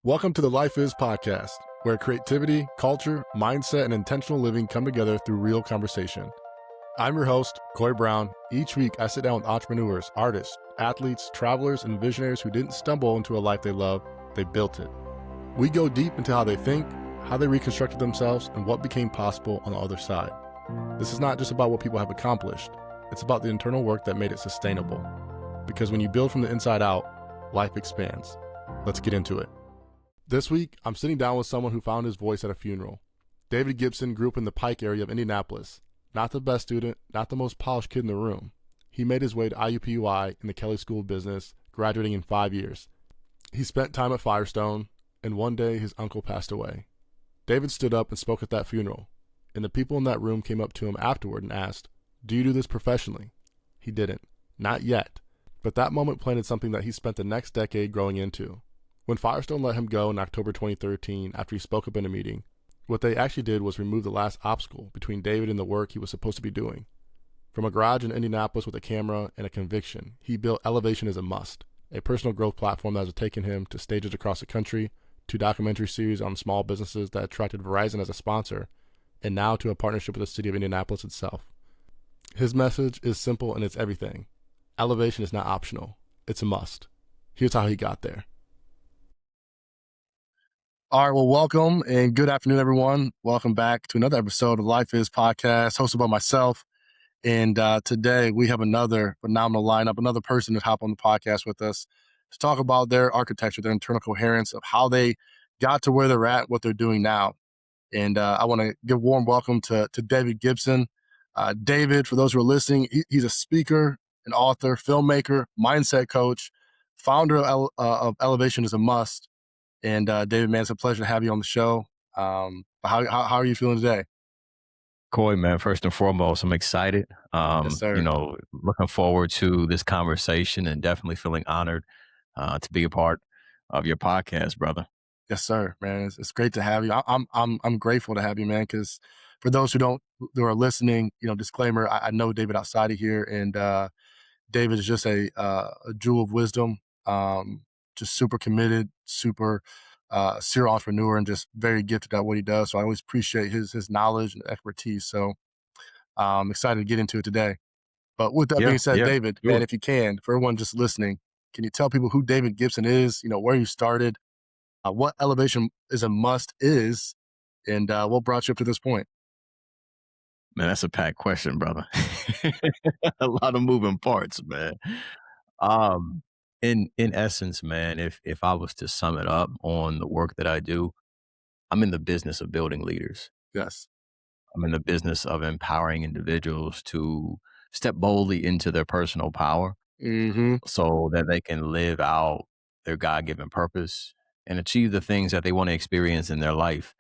Welcome to the Life Is podcast, where creativity, culture, mindset, and intentional living come together through real conversation. I'm your host, Coy Brown. Each week, I sit down with entrepreneurs, artists, athletes, travelers, and visionaries who didn't stumble into a life they love, they built it. We go deep into how they think, how they reconstructed themselves, and what became possible on the other side. This is not just about what people have accomplished. It's about the internal work that made it sustainable. Because when you build from the inside out, life expands. Let's get into it. This week, I'm sitting down with someone who found his voice at a funeral. David Gibson grew up in the Pike area of Indianapolis. Not the best student, not the most polished kid in the room. He made his way to IUPUI in the Kelley School of Business, graduating in 5 years. He spent time at Firestone, and one day his uncle passed away. David stood up and spoke at that funeral, and the people in that room came up to him afterward and asked, "Do you do this professionally?" He didn't. Not yet. But that moment planted something that he spent the next decade growing into. When Firestone let him go in October 2013 after he spoke up in a meeting, what they actually did was remove the last obstacle between David and the work he was supposed to be doing. From a garage in Indianapolis with a camera and a conviction, he built Elevation as a Must, a personal growth platform that has taken him to stages across the country, to documentary series on small businesses that attracted Verizon as a sponsor, and now to a partnership with the city of Indianapolis itself. His message is simple and it's everything. Elevation is not optional. It's a must. Here's how he got there. All right, well, welcome and good afternoon, everyone. Welcome back to another episode of Life Is podcast, hosted by myself. And today we have another phenomenal lineup, another person to hop on the podcast with us to talk about their architecture, their internal coherence of how they got to where they're at, what they're doing now. And I want to give a warm welcome to David Gibson. David, for those who are listening, he's a speaker, an author, filmmaker, mindset coach, founder of Elevation is a Must. And David, man, it's a pleasure to have you on the show. How are you feeling today? Coy, man, first and foremost, I'm excited. Yes, sir. Looking forward to this conversation and definitely feeling honored to be a part of your podcast, brother. Yes, sir, man. It's great to have you. I'm grateful to have you, man. Because for those who are listening, disclaimer: I know David outside of here, and David is just a jewel of wisdom. Just super committed, super serial entrepreneur, and just very gifted at what he does. So I always appreciate his knowledge and expertise. So I'm excited to get into it today. But with that being said, David, sure. man, if you can, for everyone just listening, can you tell people who David Gibson is, where you started, what Elevation is a Must is, and what brought you up to this point? Man, that's a packed question, brother. A lot of moving parts, man. In essence, man, if I was to sum it up on the work that I do, I'm in the business of building leaders. Yes. I'm in the business of empowering individuals to step boldly into their personal power Mm-hmm. so that they can live out their God-given purpose and achieve the things that they want to experience in their life.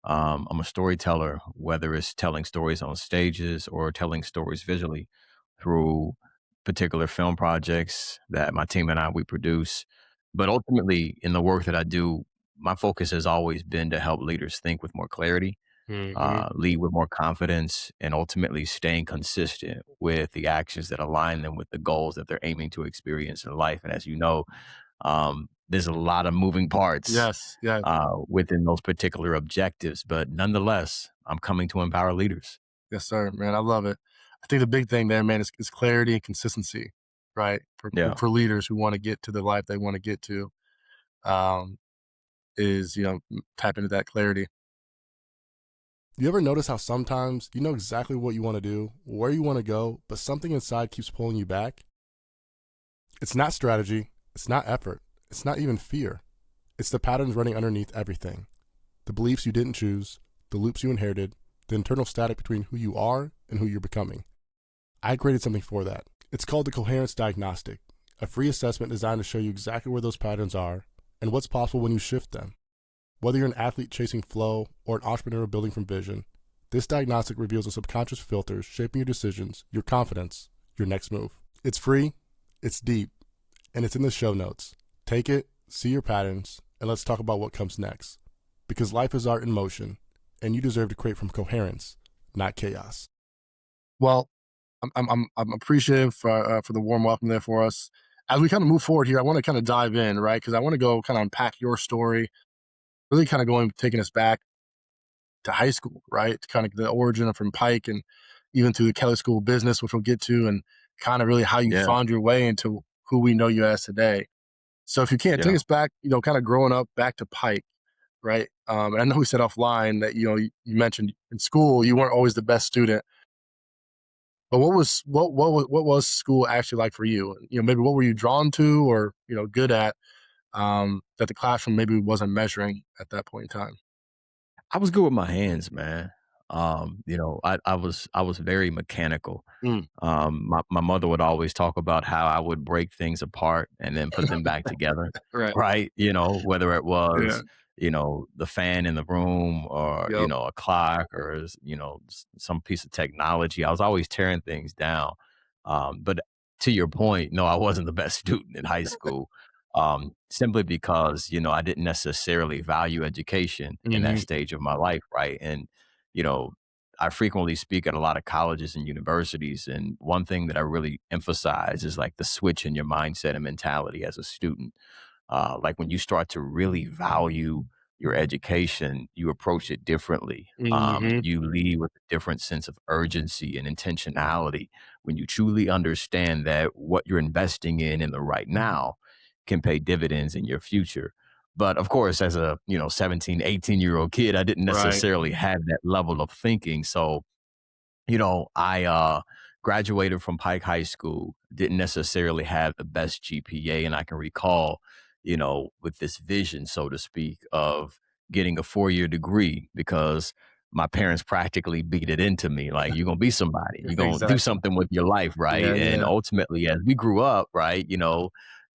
I'm a storyteller, whether it's telling stories on stages or telling stories visually through particular film projects that my team and we produce. But ultimately, in the work that I do, my focus has always been to help leaders think with more clarity, Mm-hmm. lead with more confidence, and ultimately staying consistent with the actions that align them with the goals that they're aiming to experience in life. And as you know, there's a lot of moving parts Yes. Yeah. within those particular objectives, but nonetheless, I'm coming to empower leaders. Yes, sir, man. I love it. I think the big thing there, man, is clarity and consistency, right? Yeah. For leaders who want to get to the life they want to get to, is tap into that clarity. You ever notice how sometimes you know exactly what you want to do, where you want to go, but something inside keeps pulling you back? It's not strategy. It's not effort. It's not even fear. It's the patterns running underneath everything. The beliefs you didn't choose, the loops you inherited, the internal static between who you are and who you're becoming. I created something for that. It's called the Coherence Diagnostic, a free assessment designed to show you exactly where those patterns are and what's possible when you shift them. Whether you're an athlete chasing flow or an entrepreneur building from vision, this diagnostic reveals the subconscious filters shaping your decisions, your confidence, your next move. It's free, it's deep, and it's in the show notes. Take it, see your patterns, and let's talk about what comes next. Because life is art in motion, and you deserve to create from coherence, not chaos. Well, I'm appreciative for the warm welcome there for us. As we kind of move forward here, I want to kind of dive in, right? Because I want to go kind of unpack your story, really kind of taking us back to high school, right? To kind of the origin from Pike and even to the Kelly School of Business, which we'll get to, and kind of really how you Yeah, found your way into who we know you as today. So if you can't take yeah. us back, kind of growing up back to Pike, right? And I know we said offline that you mentioned in school you weren't always the best student, but what was school actually like for you? Maybe what were you drawn to or good at that the classroom maybe wasn't measuring at that point in time? I was good with my hands, man. I was very mechanical. Mm, My mother would always talk about how I would break things apart and then put them back together, right. right? Whether it Yeah. was, the fan in the room or, Yep. a clock or, some piece of technology. I was always tearing things down. But to your point, no, I wasn't the best student in high school. Simply because, I didn't necessarily value education in that Hmm. stage of my life, right? And, you know, I frequently speak at a lot of colleges and universities, and one thing that I really emphasize is like the switch in your mindset and mentality as a student. Like when you start to really value your education, you approach it differently. Hmm. You lead with a different sense of urgency and intentionality when you truly understand that what you're investing in the right now can pay dividends in your future. But of course, as a 17, 18-year-old kid, I didn't Right. necessarily have that level of thinking. So I graduated from Pike High School, didn't necessarily have the best GPA. And I can recall, with this vision, so to speak, of getting a 4-year degree because my parents practically beat it into me. Like, you're going to be somebody, you're going to do Exactly. something with your life, right? Yeah. And Yeah. ultimately, as we grew up, right,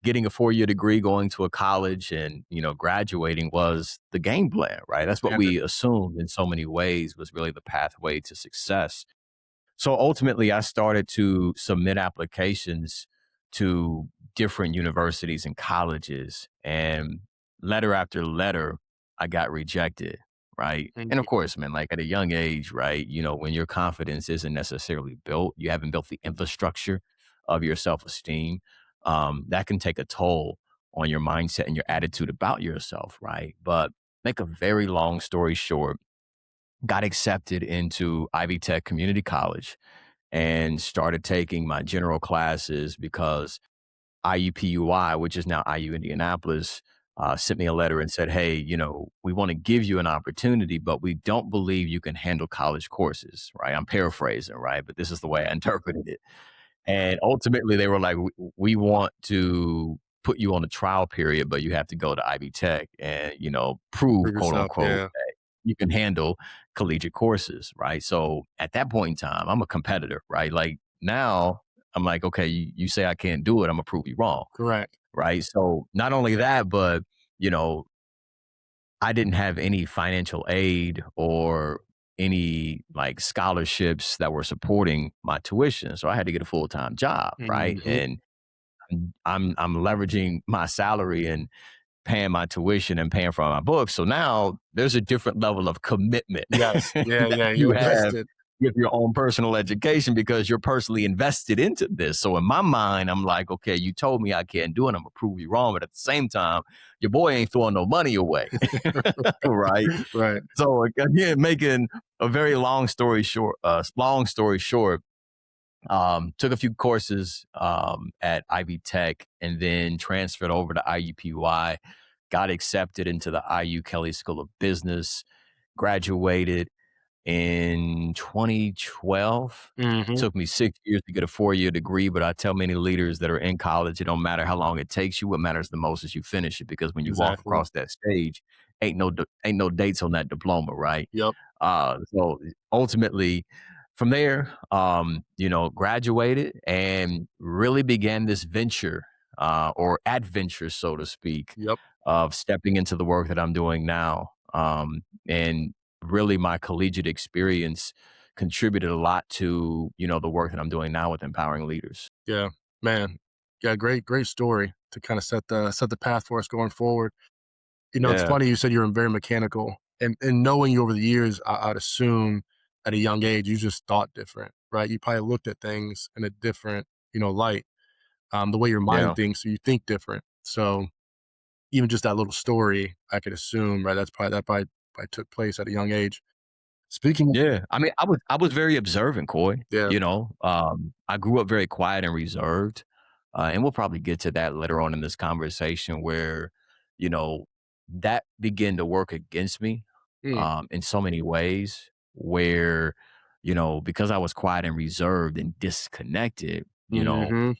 getting a 4-year degree, going to a college and, graduating was the game plan, right? That's what Standard. we assumed in so many ways was really the pathway to success. So ultimately, I started to submit applications to different universities and colleges, and letter after letter, I got rejected. Right. And of Mhm. course, man, like at a young age, right, when your confidence isn't necessarily built, you haven't built the infrastructure of your self esteem, that can take a toll on your mindset and your attitude about yourself. Right. But make a very long story short, got accepted into Ivy Tech Community College and started taking my general classes because IUPUI, which is now IU Indianapolis, sent me a letter and said, "Hey, we want to give you an opportunity, but we don't believe you can handle college courses." Right? I'm paraphrasing, right? But this is the way I interpreted it. And ultimately, they were like, "We want to put you on a trial period, but you have to go to Ivy Tech and prove, Prove quote yourself. unquote, Yeah. that you can handle collegiate courses." Right? So at that point in time, I'm a competitor, right? Like now, I'm like, okay, you say I can't do it, I'm gonna prove you wrong, Correct. right? So not only that, but you know, I didn't have any financial aid or any like scholarships that were supporting my tuition. So I had to get a full-time job, right? Hmm. And I'm leveraging my salary and paying my tuition and paying for my books. So now there's a different level of commitment Yes. Yeah. that Yeah. you You're have invested. with your own personal education because you're personally invested into this. So in my mind, I'm like, okay, you told me I can't do it. I'm gonna prove you wrong. But at the same time, your boy ain't throwing no money away. Right. Right. So again, making a very long story short, took a few courses at Ivy Tech and then transferred over to IUPUI, got accepted into the IU Kelly School of Business, graduated in 2012. Hmm. Took me 6 years to get a 4-year degree, but I tell many leaders that are in college, it don't matter how long it takes you. What matters the most is you finish it because when you walk Exactly. across that stage, ain't no dates on that diploma, right? Yep. So ultimately, from there, graduated and really began this venture or adventure, so to speak, Yep. of stepping into the work that I'm doing now. And really, my collegiate experience contributed a lot to the work that I'm doing now with empowering leaders. Yeah. Man. Yeah. Great. Great story to kind of set the path for us going forward. It's Yeah, funny you said you're very mechanical, and knowing you over the years, I'd assume at a young age you just thought different, right? You probably looked at things in a different, light. The way your mind yeah, thinks, so you think different. So even just that little story, I could assume, right? Probably took place at a young age. Speaking, Yeah, I mean, I was very observant, Coy. yeah, I grew up very quiet and reserved, and we'll probably get to that later on in this conversation where, you know, that began to work against me, mm, in so many ways. Where, because I was quiet and reserved and disconnected, hmm,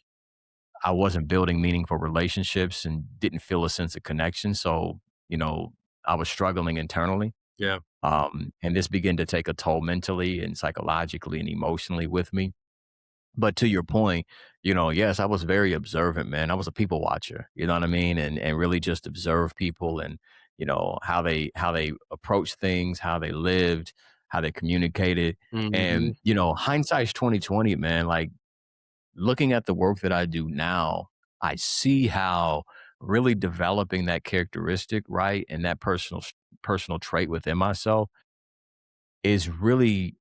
I wasn't building meaningful relationships and didn't feel a sense of connection. So, you know, I was struggling internally. yeah, And this began to take a toll mentally and psychologically and emotionally with me. But to your point, yes, I was very observant, man. I was a people watcher, you know what I mean? And really just observe people and, how they approach things, how they lived, how they communicated. hmm, And, hindsight's 2020, man. Like looking at the work that I do now, I see how really developing that characteristic, right? And that personal trait within myself is really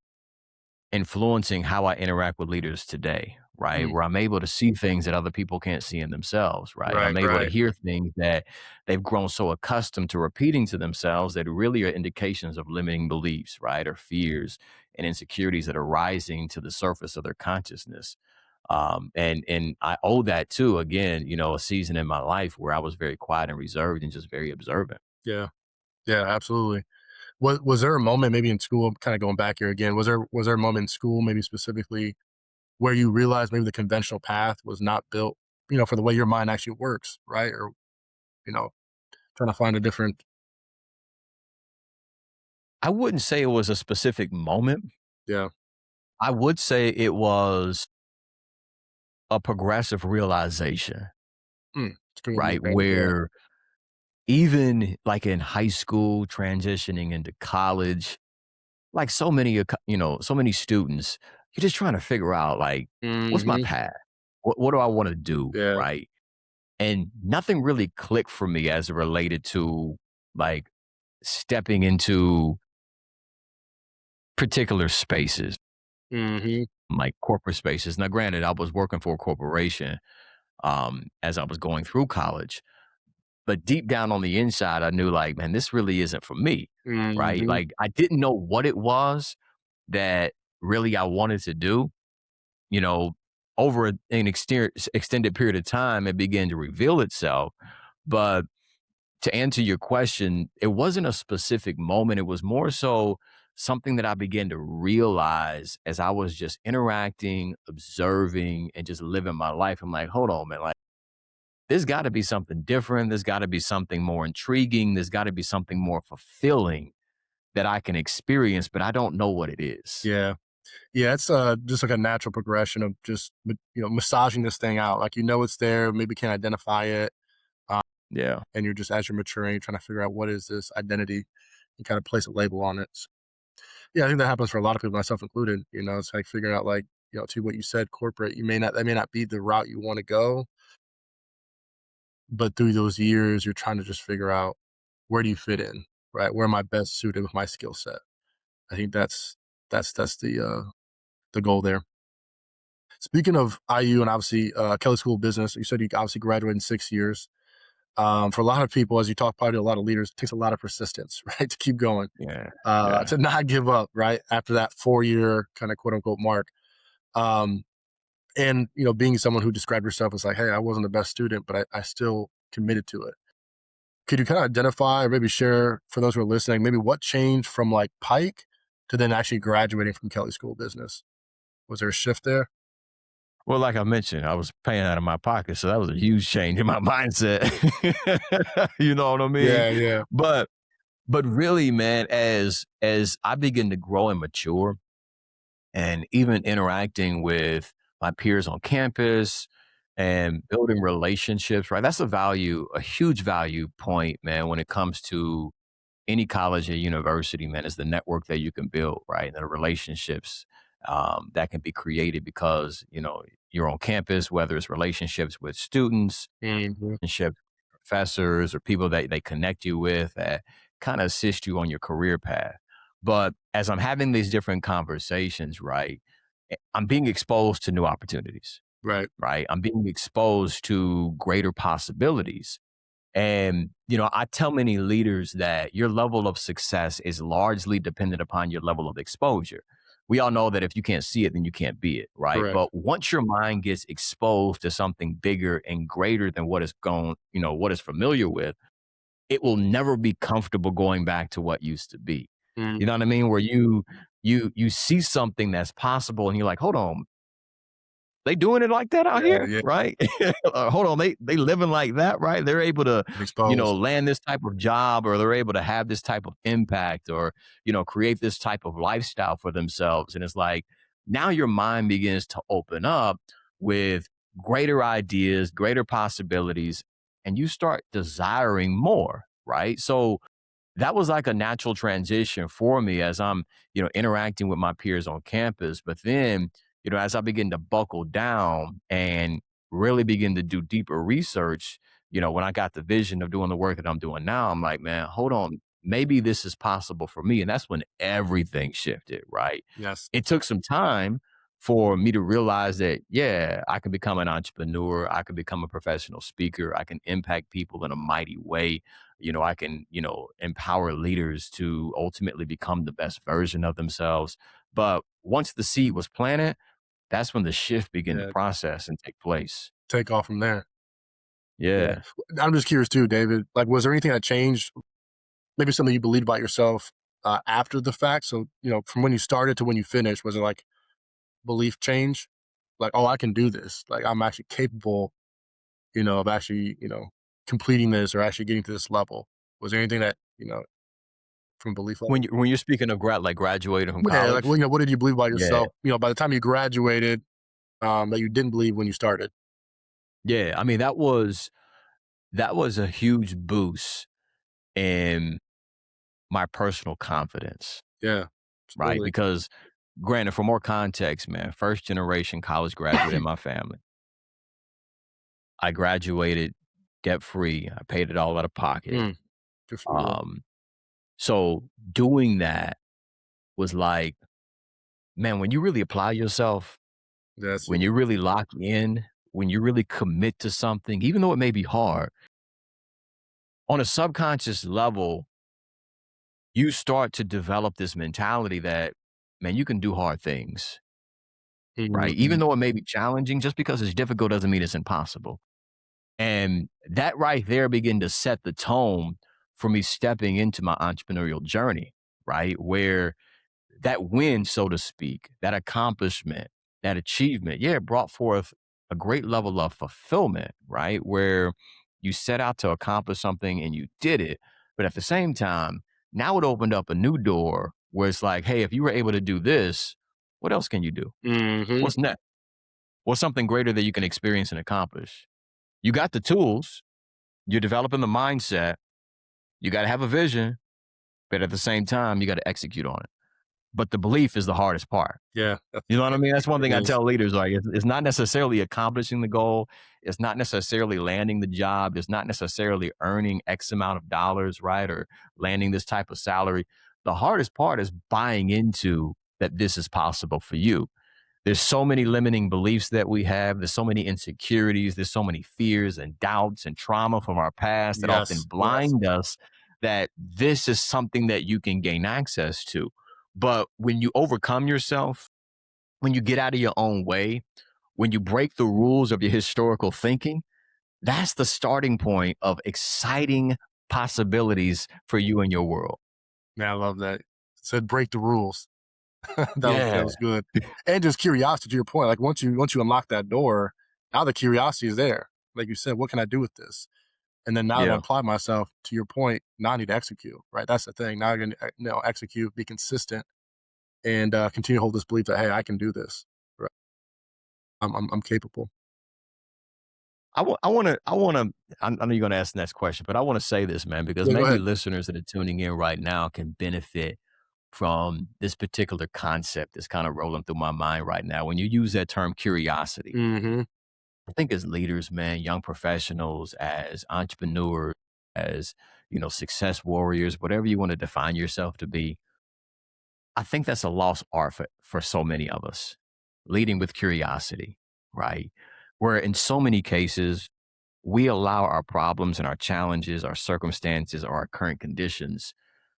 influencing how I interact with leaders today, right? mm, Where I'm able to see things that other people can't see in themselves, right? right, I'm able to right, hear things that they've grown so accustomed to repeating to themselves that really are indications of limiting beliefs, right? Or fears and insecurities that are rising to the surface of their consciousness. And I owe that to, again, a season in my life where I was very quiet and reserved and just very observant. yeah, yeah, absolutely. Was there a moment maybe in school, kind of going back here again? Was there a moment in school, maybe specifically, where you realized maybe the conventional path was not built, for the way your mind actually works, right? Or you know, trying to find a different, I wouldn't say it was a specific moment. yeah, I would say it was a progressive realization, it's a good way to right? look at it, yeah. Where even like in high school, transitioning into college, like so many students, you're just trying to figure out like, what's my Mhm, path? What do I want to do? yeah, Right. And nothing really clicked for me as it related to like stepping into particular spaces, mhm, like corporate spaces. Now, granted, I was working for a corporation as I was going through college. But deep down on the inside, I knew like, man, this really isn't for me, right? mhm, Like I didn't know what it was that really I wanted to do. You know, over extended period of time, it began to reveal itself. But to answer your question, it wasn't a specific moment. It was more so something that I began to realize as I was just interacting, observing, and just living my life. I'm like, hold on, man. Like, there's got to be something different. There's got to be something more intriguing. There's got to be something more fulfilling that I can experience, but I don't know what it is. yeah. Yeah, it's, just like a natural progression of just, massaging this thing out, like, it's there, maybe can't identify it, uh, Yeah. and you're just as you're maturing, trying to figure out what is this identity and kinda place a label on it. Yeah, I think that happens for a lot of people, myself included. It's like figuring out, like, to what you said, corporate, that may not be the route you wanna go, but through those years, you're trying to just figure out, where do you fit in, right? Where am I best suited with my skill set? I think that's the goal there. Speaking of IU and obviously, Kelly School of Business, you said you obviously graduated in 6 years. For a lot of people, as you talk probably to a lot of leaders, it takes a lot of persistence, right, to keep going, Yeah. Yeah. to not give up, right, after that 4-year kinda quote unquote mark. Um, and, being someone who described yourself as like, "Hey, I wasn't the best student, but I still committed to it." Could you kinda identify or maybe share for those who are listening, maybe what changed from, like, Pike to then actually graduating from Kelly School of Business? Was there a shift there? Well, like I mentioned, I was paying out of my pocket. So that was a huge change in my mindset. You know what I mean? Yeah, yeah. But really, man, as I begin to grow and mature and even interacting with my peers on campus and building relationships, right? That's a huge value point, man, when it comes to any college or university, man, is the network that you can build, right? And the relationships that can be created because, you're on campus, whether it's relationships with students, Mhm. relationships with professors, or people that they connect you with that kind of assist you on your career path. But as I'm having these different conversations, right, I'm being exposed to new opportunities, Right. right? I'm being exposed to greater possibilities. And, I tell many leaders that your level of success is largely dependent upon your level of exposure. We all know that if you can't see it, then you can't be it, right? Correct. But once your mind gets exposed to something bigger and greater than what is what is familiar with, it will never be comfortable going back to what used to be. Mm, You know what I mean? Where you see something that's possible and you're like, hold on, they doing it like that out yeah, here, yeah, right? Hold on, they living like that, right? They're able to, exposed. land this type of job, or they're able to have this type of impact, or create this type of lifestyle for themselves. And it's like now your mind begins to open up with greater ideas, greater possibilities, and you start desiring more, right? So that was like a natural transition for me as I'm, interacting with my peers on campus. But then, as I begin to buckle down and really begin to do deeper research, when I got the vision of doing the work that I'm doing now, I'm like, man, hold on. Maybe this is possible for me. And that's when everything shifted, right? Yes. It took some time for me to realize that, yeah, I can become an entrepreneur. I can become a professional speaker. I can impact people in a mighty way. I can, empower leaders to ultimately become the best version of themselves. But once the seed was planted, that's when the shift began to Yeah. process and take place. Take off from there. Yeah. Yeah. I'm just curious too, David. Like, was there anything that changed? Maybe something you believed about yourself after the fact. So, from when you started to when you finished, was it like belief change? Like, oh, I can do this. Like, I'm actually capable, of actually, completing this or actually getting to this level. Was there anything that, from belief level? When you're speaking of like graduating from Yeah. Like, college, what did you believe about yeah, yourself? By the time you graduated, that you didn't believe when you started. yeah. I mean, that was a huge boost in my personal confidence, Yeah. right? Absolutely. Because granted, for more context, man, first generation college graduate in my family. I graduated debt free. I paid it all out of pocket. Mm, good for you. Um, so doing that was like, man, when you really apply yourself, That's when it. you really lock in, when you really commit to something, even though it may be hard, on a subconscious level, you start to develop this mentality that, man, you can do hard things, right? Mhm. Even though it may be challenging, just because it's difficult doesn't mean it's impossible. And that right there began to set the tone for me stepping into my entrepreneurial journey, right? Where that win, so to speak, that accomplishment, that achievement, yeah, it brought forth a great level of fulfillment, right? Where you set out to accomplish something and you did it. But at the same time, now it opened up a new door where it's like, hey, if you were able to do this, what else can you do? Mhm. What's next? What's something greater that you can experience and accomplish? You got the tools, you're developing the mindset, you got to have a vision, but at the same time, you got to execute on it. But the belief is the hardest part. Yeah, You know what I mean? That's one it thing I is. tell leaders, like, it's not necessarily accomplishing the goal. It's not necessarily landing the job. It's not necessarily earning X amount of dollars, right? Or landing this type of salary. The hardest part is buying into that this is possible for you. There's so many limiting beliefs that we have. There's so many insecurities. There's so many fears and doubts and trauma from our past that often Yes, yes. blind us that this is something that you can gain access to. But when you overcome yourself, when you get out of your own way, when you break the rules of your historical thinking, that's the starting point of exciting possibilities for you and your world. Man, I love that. Said break the rules. That Yeah. was good. And just curiosity to your point, like once you unlock that door, now the curiosity is there. Like you said, what can I do with this? And then now that I Yeah. apply myself, to your point, now I need to execute, right? That's the thing. Now I can execute, be consistent, and continue to hold this belief that hey, I can do this. Right? I'm capable. I know you're going to ask the next question, but I want to say this, man, because Yeah, go maybe ahead. listeners that are tuning in right now can benefit from this particular concept that's kind of rolling through my mind right now. When you use that term curiosity, Hmm. I think as leaders, man, young professionals, as entrepreneurs, as, success warriors, whatever you want to define yourself to be, I think that's a lost art for so many of us, leading with curiosity, right? Where in so many cases, we allow our problems and our challenges, our circumstances, or our current conditions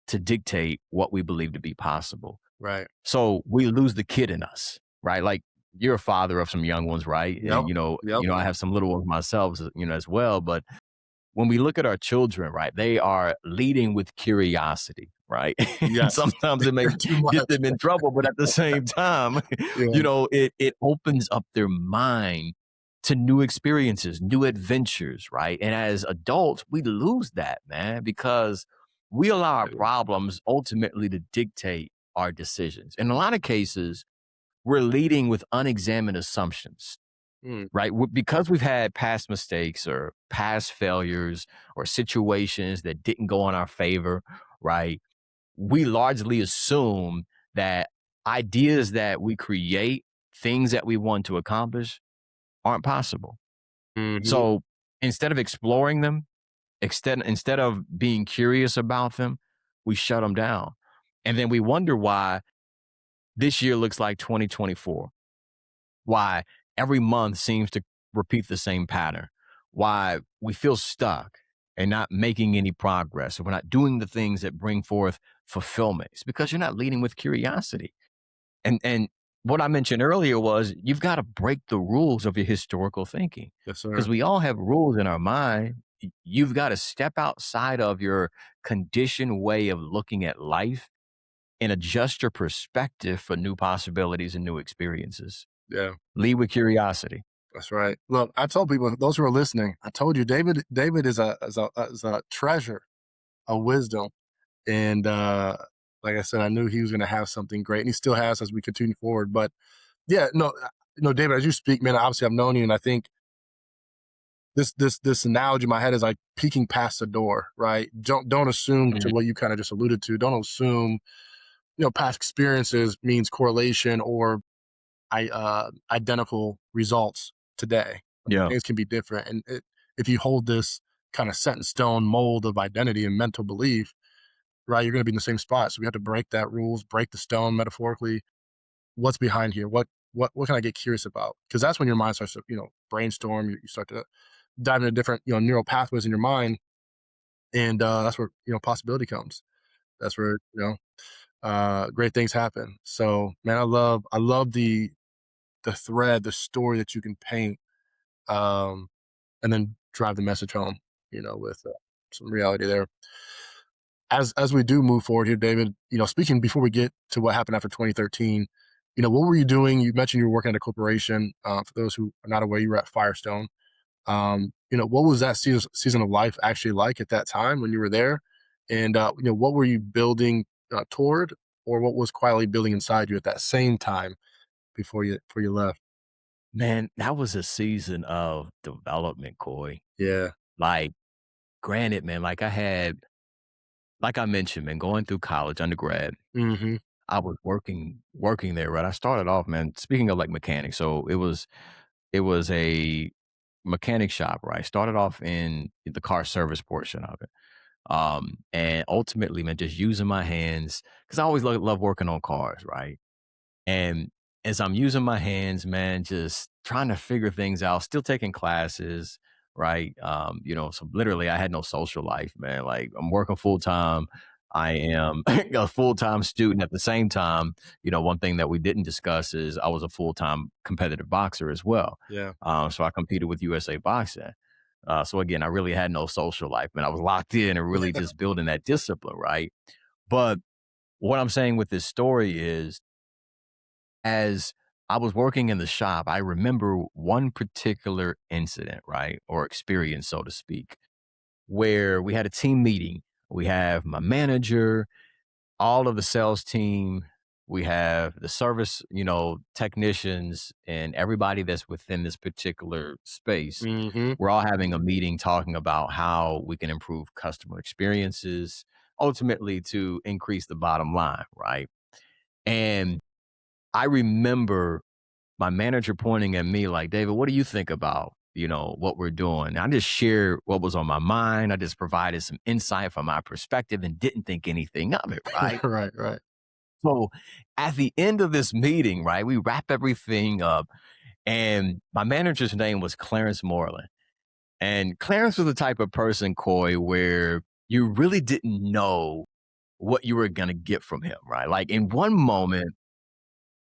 to dictate what we believe to be possible. Right. So we lose the kid in us, right? Like you're a father of some young ones, right? And Yep. Yep. I have some little ones myself, as well. But when we look at our children, right, they are leading with curiosity, right? And Yes. sometimes it may Too get much. them in trouble, but at the same time, Yeah. it opens up their mind to new experiences, new adventures, right? And as adults, we lose that, man, because we allow our problems ultimately to dictate our decisions. In a lot of cases, we're leading with unexamined assumptions, Mm. right? Because we've had past mistakes or past failures or situations that didn't go in our favor, right? We largely assume that ideas that we create, things that we want to accomplish, aren't possible. Mhm. So instead of exploring them, instead of being curious about them, we shut them down. And then we wonder why this year looks like 2024, why every month seems to repeat the same pattern, why we feel stuck and not making any progress, or we're not doing the things that bring forth fulfillment. It's because you're not leading with curiosity. And what I mentioned earlier was you've got to break the rules of your historical thinking, Yes, sir. because we all have rules in our mind. You've got to step outside of your conditioned way of looking at life and adjust your perspective for new possibilities and new experiences. Yeah. Lead with curiosity. That's right. Look, I told people, those who are listening, I told you, David is a treasure of wisdom. And like I said, I knew he was going to have something great, and he still has as we continue forward. But yeah, no, David, as you speak, man, obviously I've known you, and I think this analogy in my head is like peeking past the door, right? Don't assume, to Mhm. what you kind of just alluded to. Don't assume, past experiences means correlation or identical results today. Yeah. Things can be different, and if you hold this kind of set in stone mold of identity and mental belief, right, you're going to be in the same spot. So we have to break that rules, break the stone metaphorically. What's behind here? What can I get curious about? Because that's when your mind starts to brainstorm. You start to dive into different neural pathways in your mind, and that's where possibility comes. That's where great things happen. So man, I love the thread, the story that you can paint, um, and then drive the message home. With some reality there. As we do move forward here, David, speaking before we get to what happened after 2013, what were you doing? You mentioned you were working at a corporation. For those who are not aware, you were at Firestone. What was that season of life actually like at that time when you were there? And, what were you building toward, or what was quietly building inside you at that same time before you left? Man, that was a season of development, Coy. Yeah. Like, granted, man, like I mentioned, man, going through college, undergrad, Mm-hmm. I was working there, right? I started off, man, speaking of like mechanics. So it was a mechanic shop, right? Started off in the car service portion of it. And ultimately, man, just using my hands, because I always love working on cars, right? And as I'm using my hands, man, just trying to figure things out, still taking classes, right? So literally I had no social life, man. Like I'm working full time. I am a full time student at the same time. One thing that we didn't discuss is I was a full time competitive boxer as well. Yeah. So I competed with USA Boxing. So again, I really had no social life, man. I was locked in and really just building that discipline, right? But what I'm saying with this story is, as I was working in the shop, I remember one particular incident, right? Or experience, so to speak, where we had a team meeting. We have my manager, all of the sales team, we have the service, technicians, and everybody that's within this particular space. Mm-hmm. We're all having a meeting talking about how we can improve customer experiences, ultimately to increase the bottom line, right? And I remember my manager pointing at me like, David, what do you think about, what we're doing? I just shared what was on my mind. I just provided some insight from my perspective and didn't think anything of it, right? Right. Right. So at the end of this meeting, right, we wrap everything up, and my manager's name was Clarence Moreland. And Clarence was the type of person, Coy, where you really didn't know what you were going to get from him, right? Like in one moment,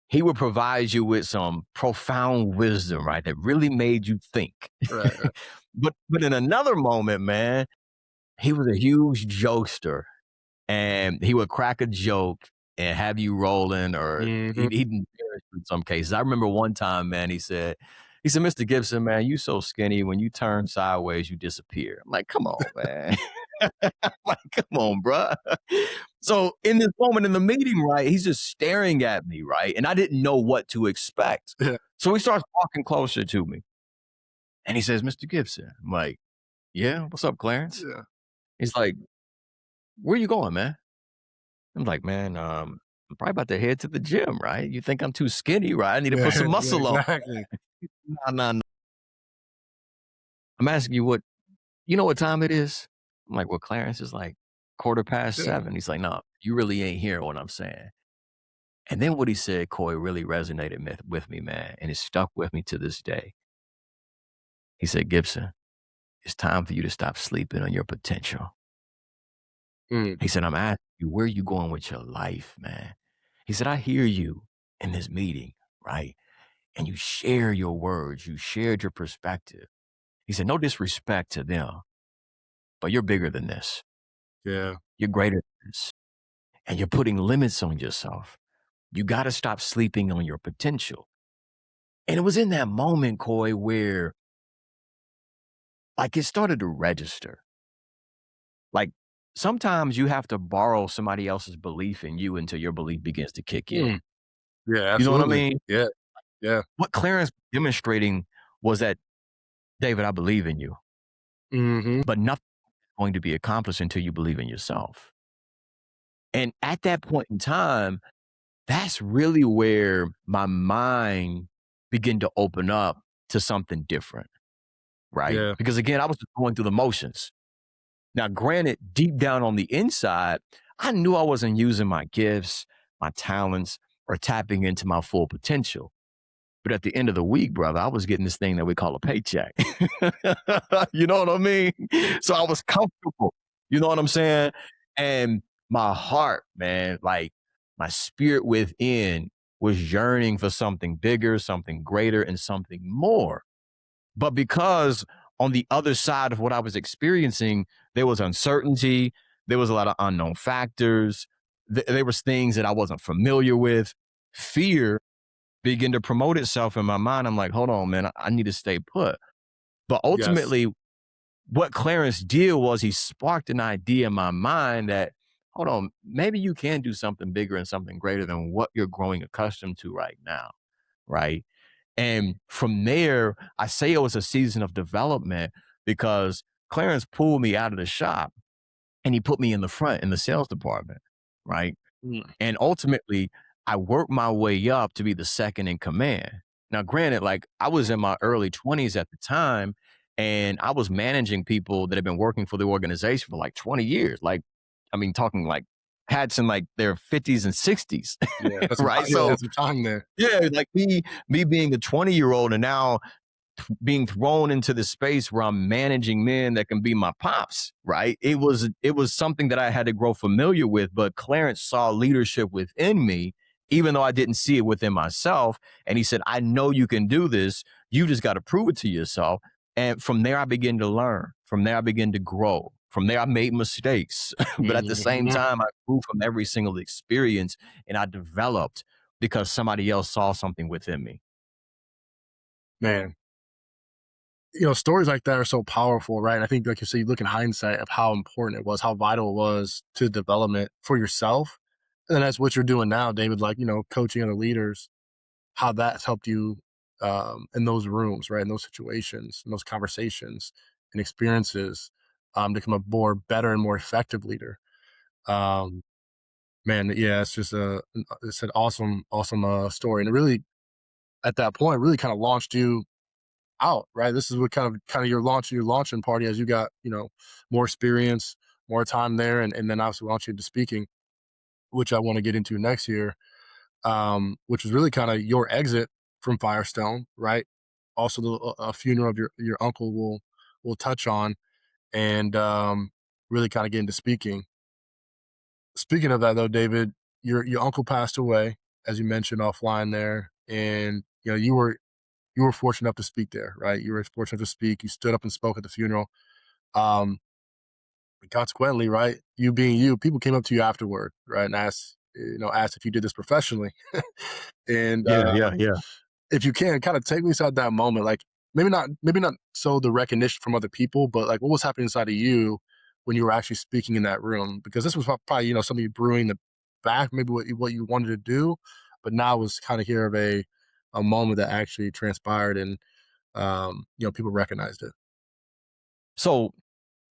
he would provide you with some profound wisdom, right? That really made you think. Right, right. But in another moment, man, he was a huge jokester and he would crack a joke and have you rolling or Mhm. he'd embarrass you in some cases. I remember one time, man, he said, Mr. Gibson, man, you so skinny. When you turn sideways, you disappear. I'm like, come on, man. I'm like, come on, bruh. So in this moment in the meeting, right, he's just staring at me, right? And I didn't know what to expect. Yeah, So he starts walking closer to me. And he says, Mr. Gibson. I'm like, yeah, what's up, Clarence? yeah. He's like, where you going, man? I'm like, man, I'm probably about to head to the gym, right? You think I'm too skinny, right? I need to Yeah, put some yeah, muscle on. exactly. No, no, no. I'm asking you you know what time it is? I'm like, well, Clarence is like 7:15. He's like, no, you really ain't hearing what I'm saying. And then what he said, Coy, really resonated with me, man. And it stuck with me to this day. He said, Gibson, it's time for you to stop sleeping on your potential. Mm, He said, I'm asking you, where are you going with your life, man? He said, I hear you in this meeting, right? And you share your words, you shared your perspective. He said, no disrespect to them, but you're bigger than this. yeah. You're greater than this. And you're putting limits on yourself. You got to stop sleeping on your potential. And it was in that moment, Coy, where like it started to register. Like sometimes you have to borrow somebody else's belief in you until your belief begins to kick in. Mm, yeah, You know what I absolutely. mean? Yeah, yeah. What Clarence demonstrating was that, David, I believe in you, Mhm. but nothing is going to be accomplished until you believe in yourself. And at that point in time, that's really where my mind began to open up to something different, right? Yeah. Because again, I was just going through the motions. Now, granted, deep down on the inside, I knew I wasn't using my gifts, my talents, or tapping into my full potential. But at the end of the week, brother, I was getting this thing that we call a paycheck. You know what I mean? So I was comfortable. You know what I'm saying? And my heart, man, like my spirit within was yearning for something bigger, something greater, and something more. But because on the other side of what I was experiencing, there was uncertainty, there was a lot of unknown factors, there was things that I wasn't familiar with, fear begin to promote itself in my mind. I'm like, hold on, man, I need to stay put. But Yes. ultimately, what Clarence did was he sparked an idea in my mind that, hold on, maybe you can do something bigger and something greater than what you're growing accustomed to right now. Right. And from there, I say it was a season of development because Clarence pulled me out of the shop and he put me in the front in the sales department. Right. Mm, And ultimately, I worked my way up to be the second in command. Now, granted, like I was in my early 20s at the time, and I was managing people that had been working for the organization for like 20 years. Like, I mean, talking like had some like their 50s and 60s, yeah, that's some right? time, yeah, So, that's some time there. yeah, like me being a 20-year-old and now being thrown into the space where I'm managing men that can be my pops, right? It was something that I had to grow familiar with, but Clarence saw leadership within me, even though I didn't see it within myself. And he said, I know you can do this. You just got to prove it to yourself. And from there, I began to learn. From there, I began to grow. From there, I made mistakes. But at the same Mhm. time, I grew from every single experience and I developed because somebody else saw something within me. Man, stories like that are so powerful, right? I think, like you said, you look in hindsight of how important it was, how vital it was to development for yourself. And then that's what you're doing now, David, like, coaching other leaders, how that's helped you in those rooms, right? In those situations, in those conversations and experiences to become a more better and more effective leader. Um, man, yeah, it's an awesome, awesome story. And it really, at that point, really kind of launched you out, right? This is what kind of your launching party as you got, more experience, more time there, and then obviously launching into speaking, which I want to get into next year, which is really kind of your exit from Firestone, right? Also, a funeral of your uncle we'll touch on and really kind of get into speaking. Speaking of that, though, David, your uncle passed away, as you mentioned offline there, and you were fortunate enough to speak there, right? You were fortunate to speak. You stood up and spoke at the funeral. Um, Consequently, right, you being you, people came up to you afterward, right, and asked if you did this professionally, and Yeah, yeah, yeah. if you can, kind of take me inside that moment, like maybe not so the recognition from other people, but like what was happening inside of you when you were actually speaking in that room? Because this was probably something brewing the back, maybe what you wanted to do, but now it was kind of here of a moment that actually transpired, and people recognized it. So,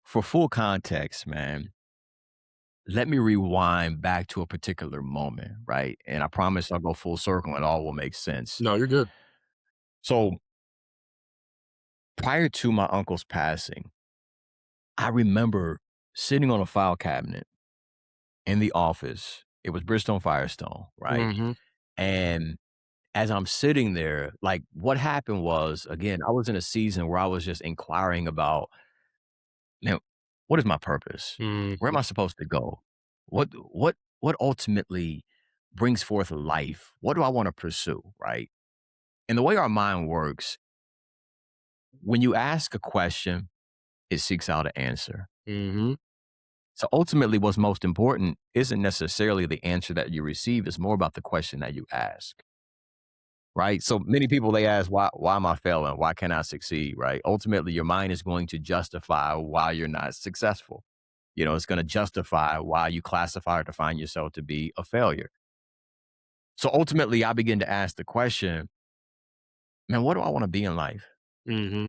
for full context, man, let me rewind back to a particular moment, right? And I promise I'll go full circle and all will make sense. No, you're good. So, prior to my uncle's passing, I remember sitting on a file cabinet in the office. It was Bristol Firestone, right? Hmm. And as I'm sitting there, like what happened was, again, I was in a season where I was just inquiring about, now, what is my purpose? Where am Hmm. I supposed to go? What ultimately brings forth life? What do I want to pursue? Right. And the way our mind works, when you ask a question, it seeks out an answer. Hmm. So ultimately, what's most important isn't necessarily the answer that you receive, it's more about the question that you ask. Right. So many people they ask, why am I failing? Why can't I succeed? Right. Ultimately, your mind is going to justify why you're not successful. It's going to justify why you classify or define yourself to be a failure. So ultimately, I begin to ask the question, man, what do I want to be in life? Hmm.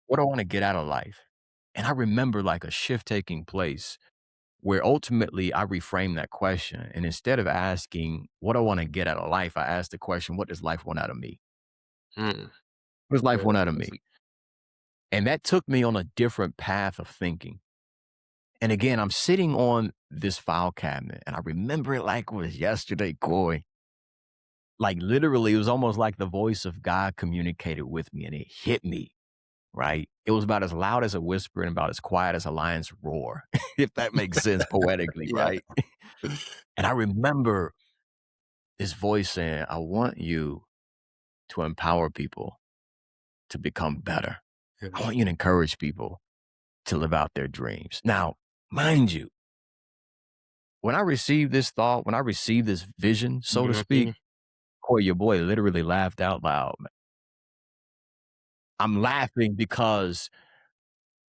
What do I want to get out of life? And I remember like a shift taking place where ultimately I reframed that question. And instead of asking, what do I want to get out of life? I asked the question, what does life want out of me? Mm. What does life Yeah, want out of that's me? And that took me on a different path of thinking. And again, I'm sitting on this file cabinet and I remember it like it was yesterday, Coy. Like literally, it was almost like the voice of God communicated with me and it hit me, right? It was about as loud as a whisper and about as quiet as a lion's roar, if that makes sense poetically, yeah. right? And I remember this voice saying, I want you to empower people to become better. I Yeah. want you to encourage people to live out their dreams. Now, mind you, when I received this thought, when I received this vision, so to speak, Mhm. Corey, your boy literally laughed out loud. Man. I'm laughing because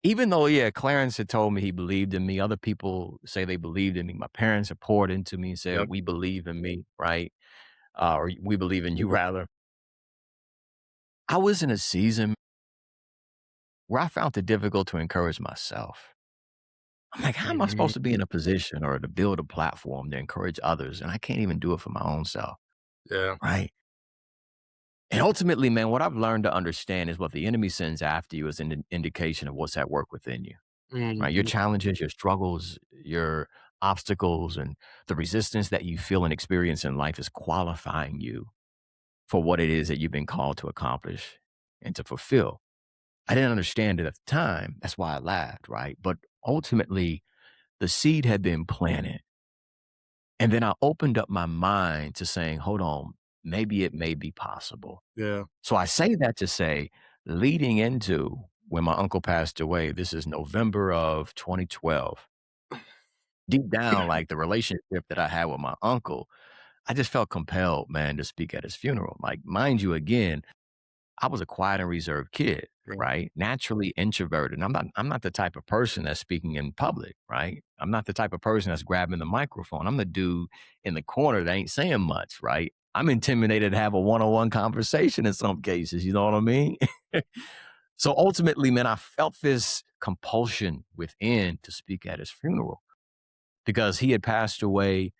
even though, yeah, Clarence had told me he believed in me, other people say they believed in me. My parents have poured into me and said, Yep. we believe in me, right? Or we believe in you, rather. I was in a season where I found it difficult to encourage myself. I'm like, how am I supposed Mhm. to be in a position or to build a platform to encourage others? And I can't even do it for my own self, Yeah. right? And ultimately, man, what I've learned to understand is what the enemy sends after you is an indication of what's at work within you, right? Your Mhm. challenges, your struggles, your obstacles, and the resistance that you feel and experience in life is qualifying you for what it is that you've been called to accomplish and to fulfill. I didn't understand it at the time. That's why I laughed, right? But ultimately, the seed had been planted. And then I opened up my mind to saying, hold on, maybe it may be possible. Yeah. So I say that to say, leading into when my uncle passed away, this is November of 2012. Deep down, like the relationship that I had with my uncle, I just felt compelled, man, to speak at his funeral. Like, mind you, again, I was a quiet and reserved kid, Right. right? Naturally introverted. And I'm not the type of person that's speaking in public, right? I'm not the type of person that's grabbing the microphone. I'm the dude in the corner that ain't saying much, right? I'm intimidated to have a one-on-one conversation in some cases, you know what I mean? So ultimately, man, I felt this compulsion within to speak at his funeral because he had passed away,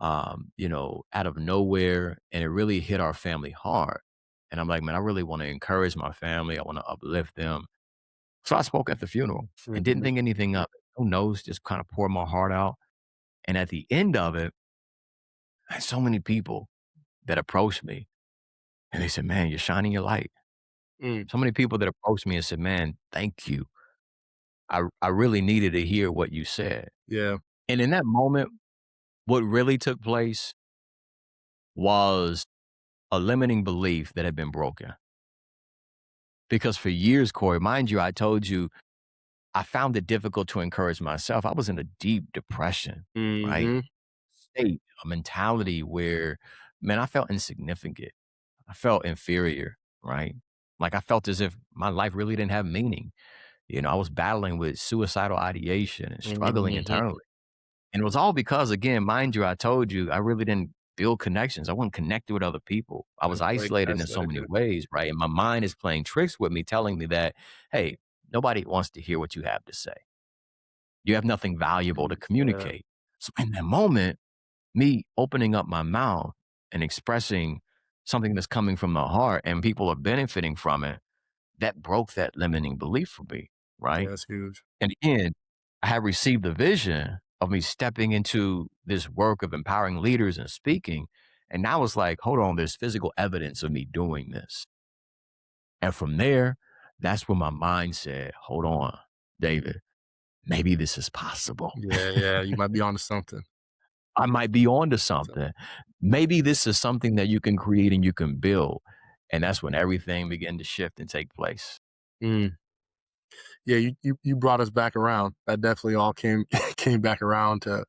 out of nowhere, and it really hit our family hard. And I'm like, man, I really want to encourage my family. I want to uplift them. So I spoke at the funeral and didn't Mhm. think anything of it. Who knows? Just kind of poured my heart out. And at the end of it, I had so many people that approached me and they said, man, you're shining your light. Mm. So many people that approached me and said, man, thank you. I really needed to hear what you said. Yeah. And in that moment, what really took place was a limiting belief that had been broken. Because for years, Corey, mind you, I told you I found it difficult to encourage myself. I was in a deep depression, right? Mhm. State, a mentality where, man, I felt insignificant. I felt inferior, right? Like I felt as if my life really didn't have meaning. I was battling with suicidal ideation and struggling Mhm. internally. And it was all because, again, mind you, I told you I really didn't build connections. I wasn't connected with other people. I was That's like isolated in so many isolated. ways, right? And my mind is playing tricks with me, telling me that, hey, nobody wants to hear what you have to say. You have nothing valuable to Yeah. communicate. So in that moment, me opening up my mouth and expressing something that's coming from the heart and people are benefiting from it, that broke that limiting belief for me, Yeah, right? that's huge. And again, I had received the vision of me stepping into this work of empowering leaders and speaking. And now it's like, hold on, there's physical evidence of me doing this. And from there, that's when my mind said, hold on, David, maybe this is possible. Yeah, yeah, you might be onto something. I might be onto So something. Maybe this is something that you can create and you can build. And that's when everything began to shift and take place. mm. Yeah, you brought us back around. That definitely all came came back around to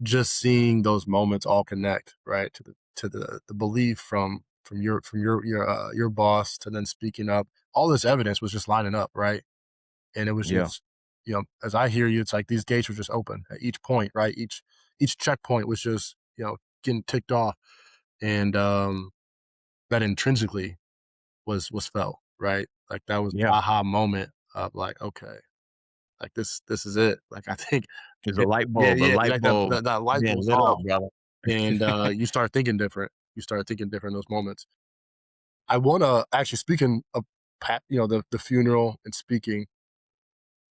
just seeing those moments all connect, right? To the belief from your boss to then speaking up. All this evidence was just lining up, right? And it was Yeah. just, as I hear you, it's like these gates were just open at each point, right? Each checkpoint was just, getting ticked off. And that intrinsically was felt, right? Like that was the Yeah. aha moment of like, okay, like this is it. Like I think There's it, yeah, a yeah, light like that, bulb that light being goes lit off up, brother. and you start thinking different. You start thinking different in those moments. I want to actually, speaking of the funeral and speaking,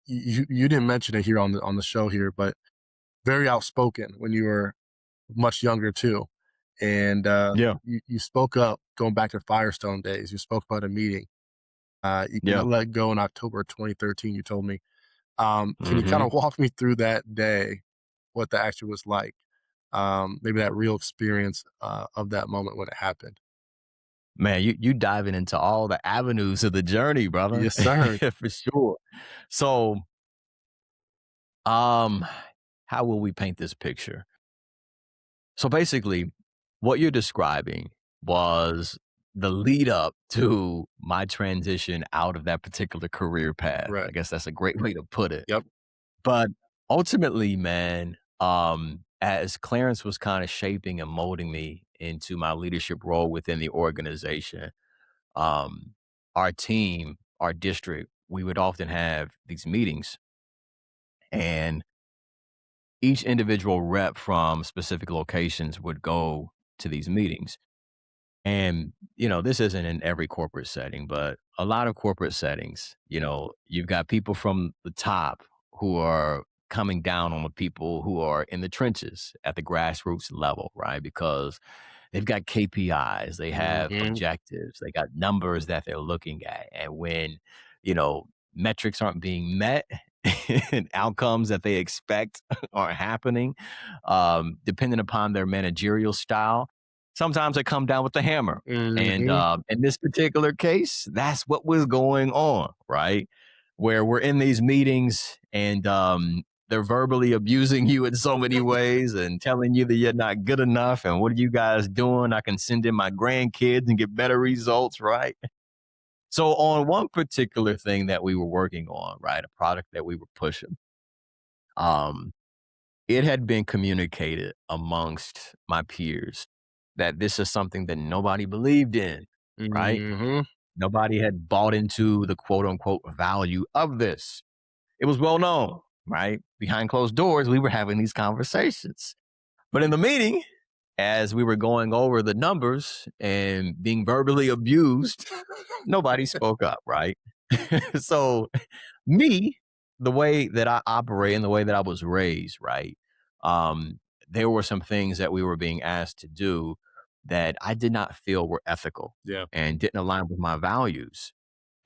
you didn't mention it here on the show here, but very outspoken when you were much younger too. And Yeah. you spoke up going back to Firestone days. You spoke about a meeting. You got Yeah. let go in October 2013, you told me. Can you kind Hmm. of walk me through that day, what that actually was like? Maybe that real experience of that moment when it happened. Man, you diving into all the avenues of the journey, brother. Yes, sir. For sure. So, um, how will we paint this picture? So basically, what you're describing was the lead up to my transition out of that particular career path. I Right. guess that's a great way to put it. Yep. But ultimately, man, as Clarence was kind of shaping and molding me into my leadership role within the organization, um, our team, our district, we would often have these meetings, and each individual rep from specific locations would go to these meetings. And, this isn't in every corporate setting, but a lot of corporate settings, you've got people from the top who are coming down on the people who are in the trenches at the grassroots level, right? Because they've got KPIs, they have Mhm. objectives, they got numbers that they're looking at. And when, you know, metrics aren't being met and outcomes that they expect aren't happening, depending upon their managerial style, sometimes they come down with the hammer. And Mhm. in this particular case, that's what was going on, right? Where we're in these meetings and they're verbally abusing you in so many ways and telling you that you're not good enough. And what are you guys doing? I can send in my grandkids and get better results, right? So, on one particular thing that we were working on, right, a product that we were pushing, um, it had been communicated amongst my peers that this is something that nobody believed in, right? Mhm. Nobody had bought into the quote unquote value of this. It was well known, right? Behind closed doors, we were having these conversations. But in the meeting, as we were going over the numbers and being verbally abused, nobody spoke up, right? So me, the way that I operate and the way that I was raised, right? There were some things that we were being asked to do that I did not feel were ethical Yeah. and didn't align with my values.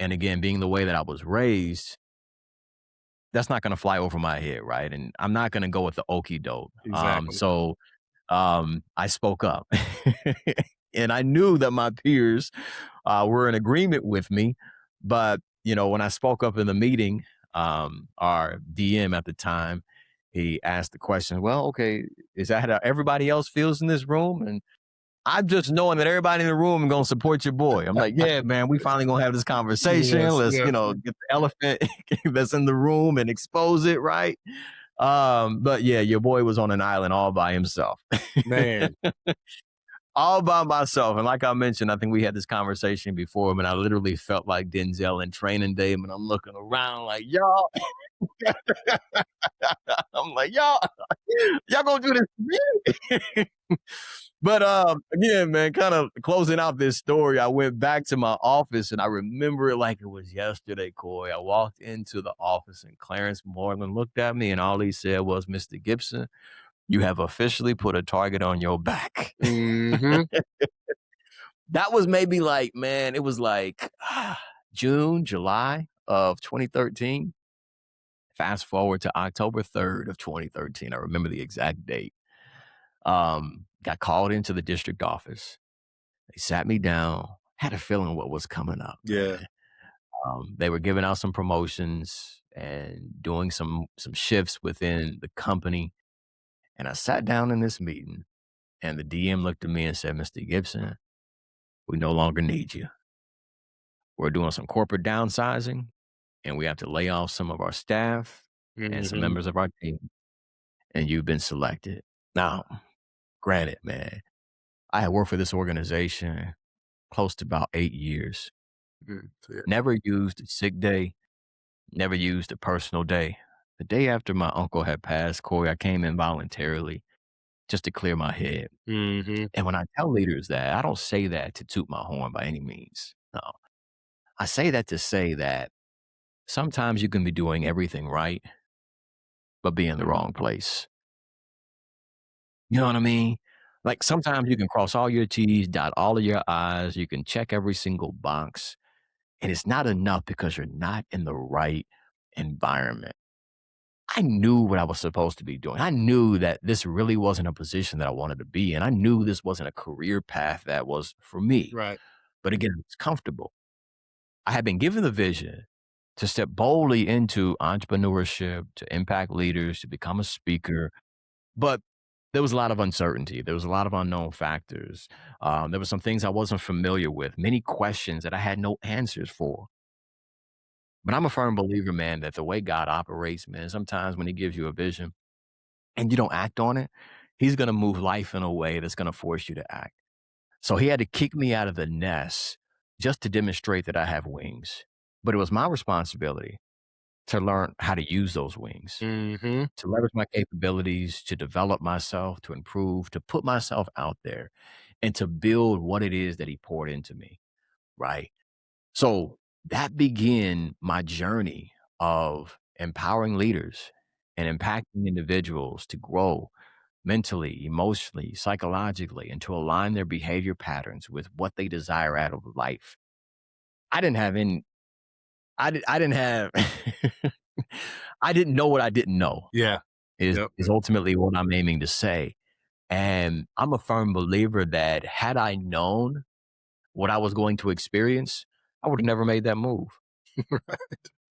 And again, being the way that I was raised, that's not going to fly over my head, right? And I'm not going to go with the okey doke. Exactly. I spoke up, and I knew that my peers were in agreement with me. But when I spoke up in the meeting, our DM at the time, he asked the question, "Well, okay, is that how everybody else feels in this room?" And I'm just knowing that everybody in the room is gonna support your boy. I'm like, yeah, man, we finally gonna have this conversation. Yes, Let's, yeah, get the elephant that's in the room and expose it, right? But yeah, your boy was on an island all by himself. man. All by myself. And like I mentioned, I think we had this conversation before, and I literally felt like Denzel in Training Day, and I'm looking around like, y'all, I'm like, y'all gonna do this to me? But again, man, kind of closing out this story, I went back to my office and I remember it like it was yesterday, Coy. I walked into the office and Clarence Moreland looked at me and all he said was, Mr. Gibson, you have officially put a target on your back. Hmm. That was maybe like, man, it was like June, July of 2013. Fast forward to October 3rd of 2013. I remember the exact date. Got called into the district office. They sat me down, had a feeling what was coming up, Yeah. man. They were giving out some promotions and doing some shifts within the company. And I sat down in this meeting and the DM looked at me and said, Mr. Gibson, we no longer need you. We're doing some corporate downsizing and we have to lay off some of our staff and some Hmm. members of our team. And you've been selected. Now, granted, man, I had worked for this organization close to about 8 years. So, yeah. Never used a sick day, never used a personal day. The day after my uncle had passed, Corey, I came in voluntarily just to clear my head. Hmm. And when I tell leaders that, I don't say that to toot my horn by any means. No, I say that to say that sometimes you can be doing everything right, but be in the wrong place. You know what I mean? Like sometimes you can cross all your T's, dot all of your I's, you can check every single box, and it's not enough because you're not in the right environment. I knew what I was supposed to be doing. I knew that this really wasn't a position that I wanted to be in. I knew this wasn't a career path that was for me. Right. But again, it's comfortable. I had been given the vision to step boldly into entrepreneurship, to impact leaders, to become a speaker. But there was a lot of uncertainty. There was a lot of unknown factors. There were some things I wasn't familiar with, many questions that I had no answers for. But I'm a firm believer, man, that the way God operates, man, sometimes when he gives you a vision and you don't act on it, he's going to move life in a way that's going to force you to act. So he had to kick me out of the nest just to demonstrate that I have wings. But it was my responsibility to learn how to use those wings, Hmm. to leverage my capabilities, to develop myself, to improve, to put myself out there, and to build what it is that he poured into me. Right. So that began my journey of empowering leaders and impacting individuals to grow mentally, emotionally, psychologically, and to align their behavior patterns with what they desire out of life. I didn't have any, I didn't have, I didn't know what I didn't know Yeah. Yep. is ultimately what I'm aiming to say. And I'm a firm believer that had I known what I was going to experience, I would have never made that move.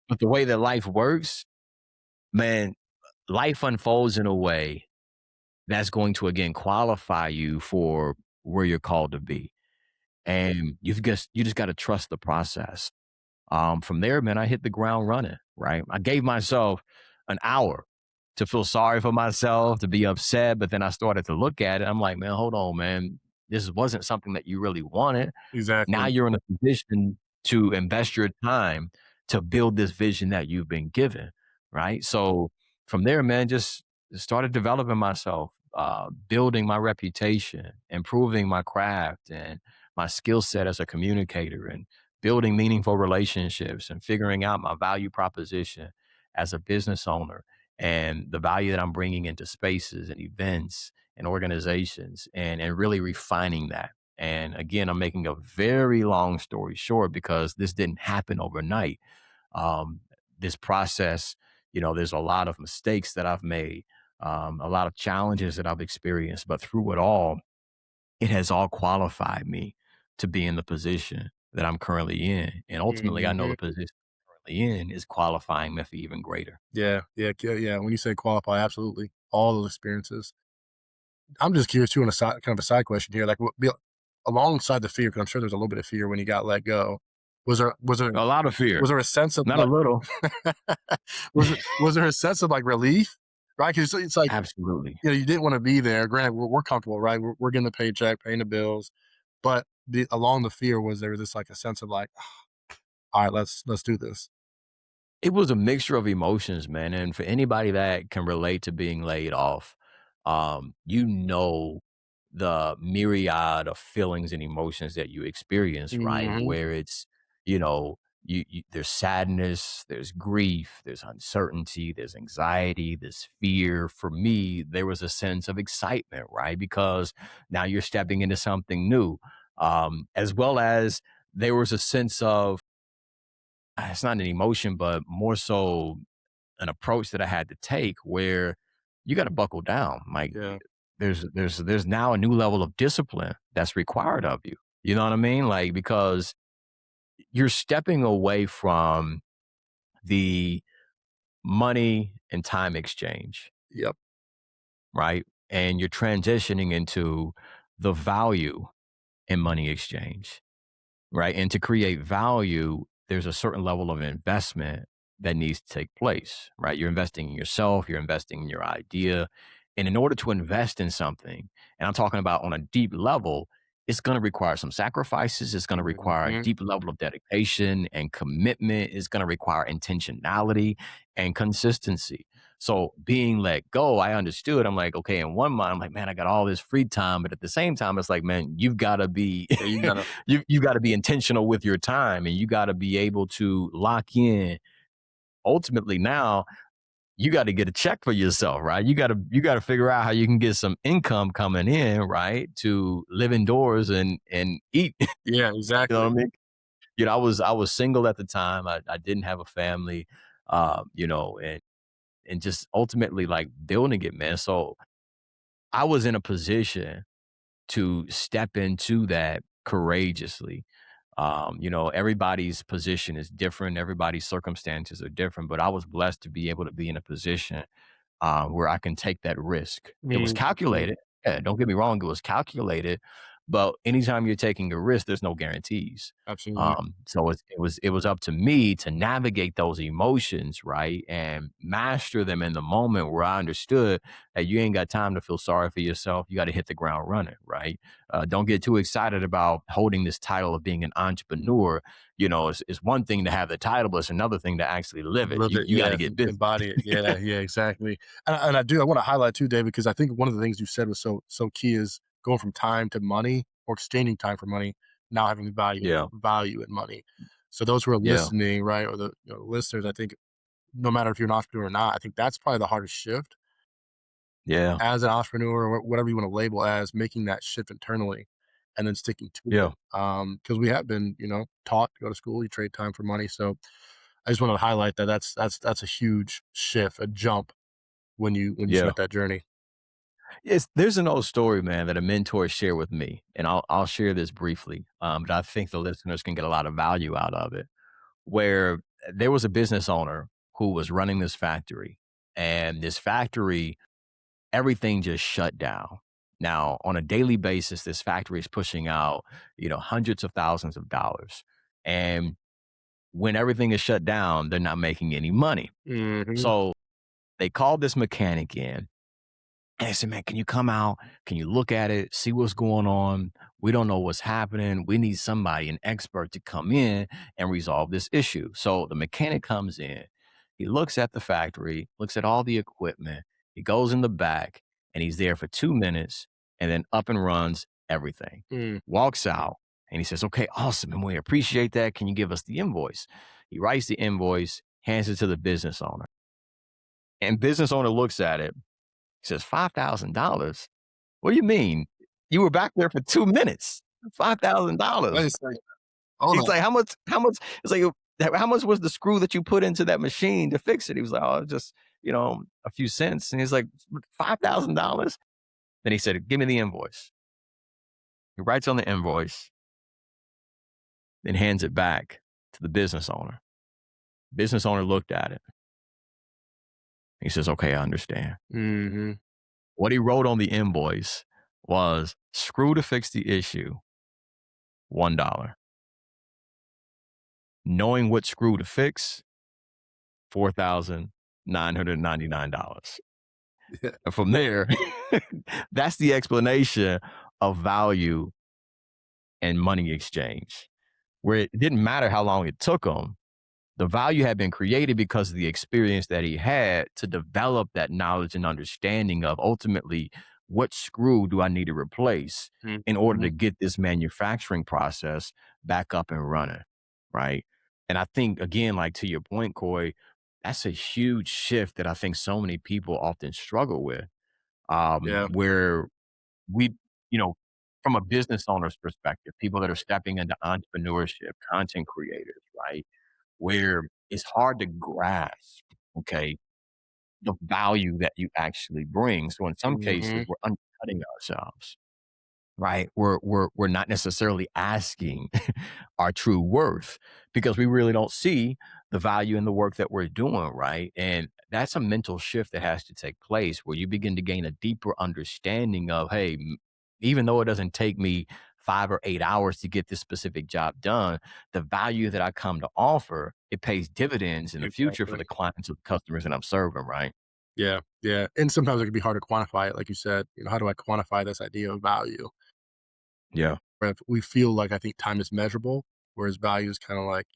But the way that life works, man, life unfolds in a way that's going to again qualify you for where you're called to be. And you just got to trust the process. From there, man, I hit the ground running, right? I gave myself an hour to feel sorry for myself, to be upset, but then I started to look at it. I'm like, man, hold on, man. This wasn't something that you really wanted. Now Exactly. you're in a position to invest your time to build this vision that you've been given, right? So from there, man, just started developing myself, building my reputation, improving my craft and my skill set as a communicator, and building meaningful relationships and figuring out my value proposition as a business owner and the value that I'm bringing into spaces and events and organizations, and really refining that. And again, I'm making a very long story short because this didn't happen overnight. Um, this process There's a lot of mistakes that I've made, a lot of challenges that I've experienced, but through it all, it has all qualified me to be in the position that I'm currently in. And ultimately, I know the Mhm. position I'm currently in is qualifying me for even greater. Yeah, yeah, yeah. When you say qualify, absolutely, all those experiences. I'm just curious too, on a side, kind of a side question here, like alongside the fear, because I'm sure there's a little bit of fear when you got let go. A lot of fear, Was there a sense of not a like, little. was there a sense of like relief, right? Because it's like, Absolutely. you didn't want to be there. Granted, we're comfortable, right? We're getting the paycheck, paying the bills, but along the fear, was there this like a sense of like, all right, let's do this. It was a mixture of emotions, man, and for anybody that can relate to being laid off, the myriad of feelings and emotions that you experience, right? Hmm. Where it's, you know, there's sadness, there's grief, there's uncertainty, there's anxiety, there's fear. For me, there was a sense of excitement, right? Because now you're stepping into something new, as well as there was a sense of it's not an emotion, but more so an approach that I had to take where you got to buckle down. Like Yeah. there's now a new level of discipline that's required of you. You know what I mean? Like because you're stepping away from the money and time exchange, Yep. right? And you're transitioning into the value in money exchange. Right. And to create value, there's a certain level of investment that needs to take place, right? You're investing in yourself, you're investing in your idea. And in order to invest in something, and I'm talking about on a deep level, it's going to require some sacrifices. It's going to require a Hmm. deep level of dedication and commitment. It's going to require intentionality and consistency. So being let go, I understood. I'm like, okay, in one mind, I'm like, man, I got all this free time. But at the same time, it's like, man, you've got to be Yeah, you gotta. you got to be intentional with your time and you got to be able to lock in. Ultimately, now you got to get a check for yourself, right? You got to figure out how you can get some income coming in, right, to live indoors and eat. You Yeah, know what exactly. I mean? I was single at the time. I didn't have a family, and just ultimately like building it, man. So I was in a position to step into that courageously. Everybody's position is different, everybody's circumstances are different, but I was blessed to be able to be in a position where I can take that risk. It was Mhm. calculated. Yeah, don't get me wrong, it was calculated, but anytime you're taking a risk, there's no guarantees. Absolutely. So it was up to me to navigate those emotions, right, and master them in the moment where I understood that you ain't got time to feel sorry for yourself. You got to hit the ground running, right? Don't get too excited about holding this title of being an entrepreneur. It's one thing to have the title, but it's another thing to actually live it. Live You it, you got to yeah, get busy. embody it. Yeah, yeah, exactly. And I wanna highlight too, David, because I think one of the things you said was so key is going from time to money or exchanging time for money, now having Yeah, value in money. So those who are yeah, listening, right, or the, listeners, I think no matter if you're an entrepreneur or not, I think that's probably the hardest shift yeah, as an entrepreneur or whatever you wanna label as, making that shift internally and then sticking to it. yeah, Because we have been, taught to go to school, you trade time for money, so I just wanted to highlight that that's a huge shift, a jump when you yeah. start that journey. Yes, there's an old story, man, that a mentor shared with me, and I'll share this briefly, but I think the listeners can get a lot of value out of it. Where there was a business owner who was running this factory, and this factory, everything just shut down. Now, on a daily basis, this factory is pushing out, hundreds of thousands of dollars, and when everything is shut down, they're not making any money. Mhm. So they called this mechanic in. And I said, man, can you come out? Can you look at it, see what's going on? We don't know what's happening. We need somebody, an expert, to come in and resolve this issue. So the mechanic comes in. He looks at the factory, looks at all the equipment. He goes in the back and he's there for 2 minutes and then up and runs everything. Mm. Walks out and he says, okay, awesome. And we appreciate that. Can you give us the invoice? He writes the invoice, hands it to the business owner. And business owner looks at it. He says, $5,000? What do you mean? You were back there for 2 minutes. Wait $5,000. a second. Hold He's on. like, how much? It's like, how much was the screw that you put into that machine to fix it? He was like, oh, just, a few cents. And he's like, $5,000. Then he said, give me the invoice. He writes on the invoice, then hands it back to the business owner. Business owner looked at it. He says, okay, I understand. Mm-hmm. What he wrote on the invoice was screw to fix the issue, $1. Knowing what screw to fix, $4,999. Yeah. And from there, that's the explanation of value and money exchange, where it didn't matter how long it took him. The value had been created because of the experience that he had to develop that knowledge and understanding of ultimately what screw do I need to replace in order Mm-hmm. to get this manufacturing process back up and running, right? And I think, again, like to your point, Coy, that's a huge shift that I think so many people often struggle with, Yeah. where we, you know, from a business owner's perspective, people that are stepping into entrepreneurship, content creators, right? Where it's hard to grasp, okay, the value that you actually bring. So in some cases, Mm-hmm. we're undercutting ourselves, right? We're not necessarily asking our true worth because we really don't see the value in the work that we're doing, right? And that's a mental shift that has to take place where you begin to gain a deeper understanding of, hey, even though it doesn't take me 5 or 8 hours to get this specific job done, the value that I come to offer, it pays dividends in the future for Exactly. the clients or the customers that I'm serving, right? Yeah. Yeah. And sometimes it can be hard to quantify it, like you said. How do I quantify this idea of value? Yeah. Where if we feel like I think time is measurable, whereas value is kind of like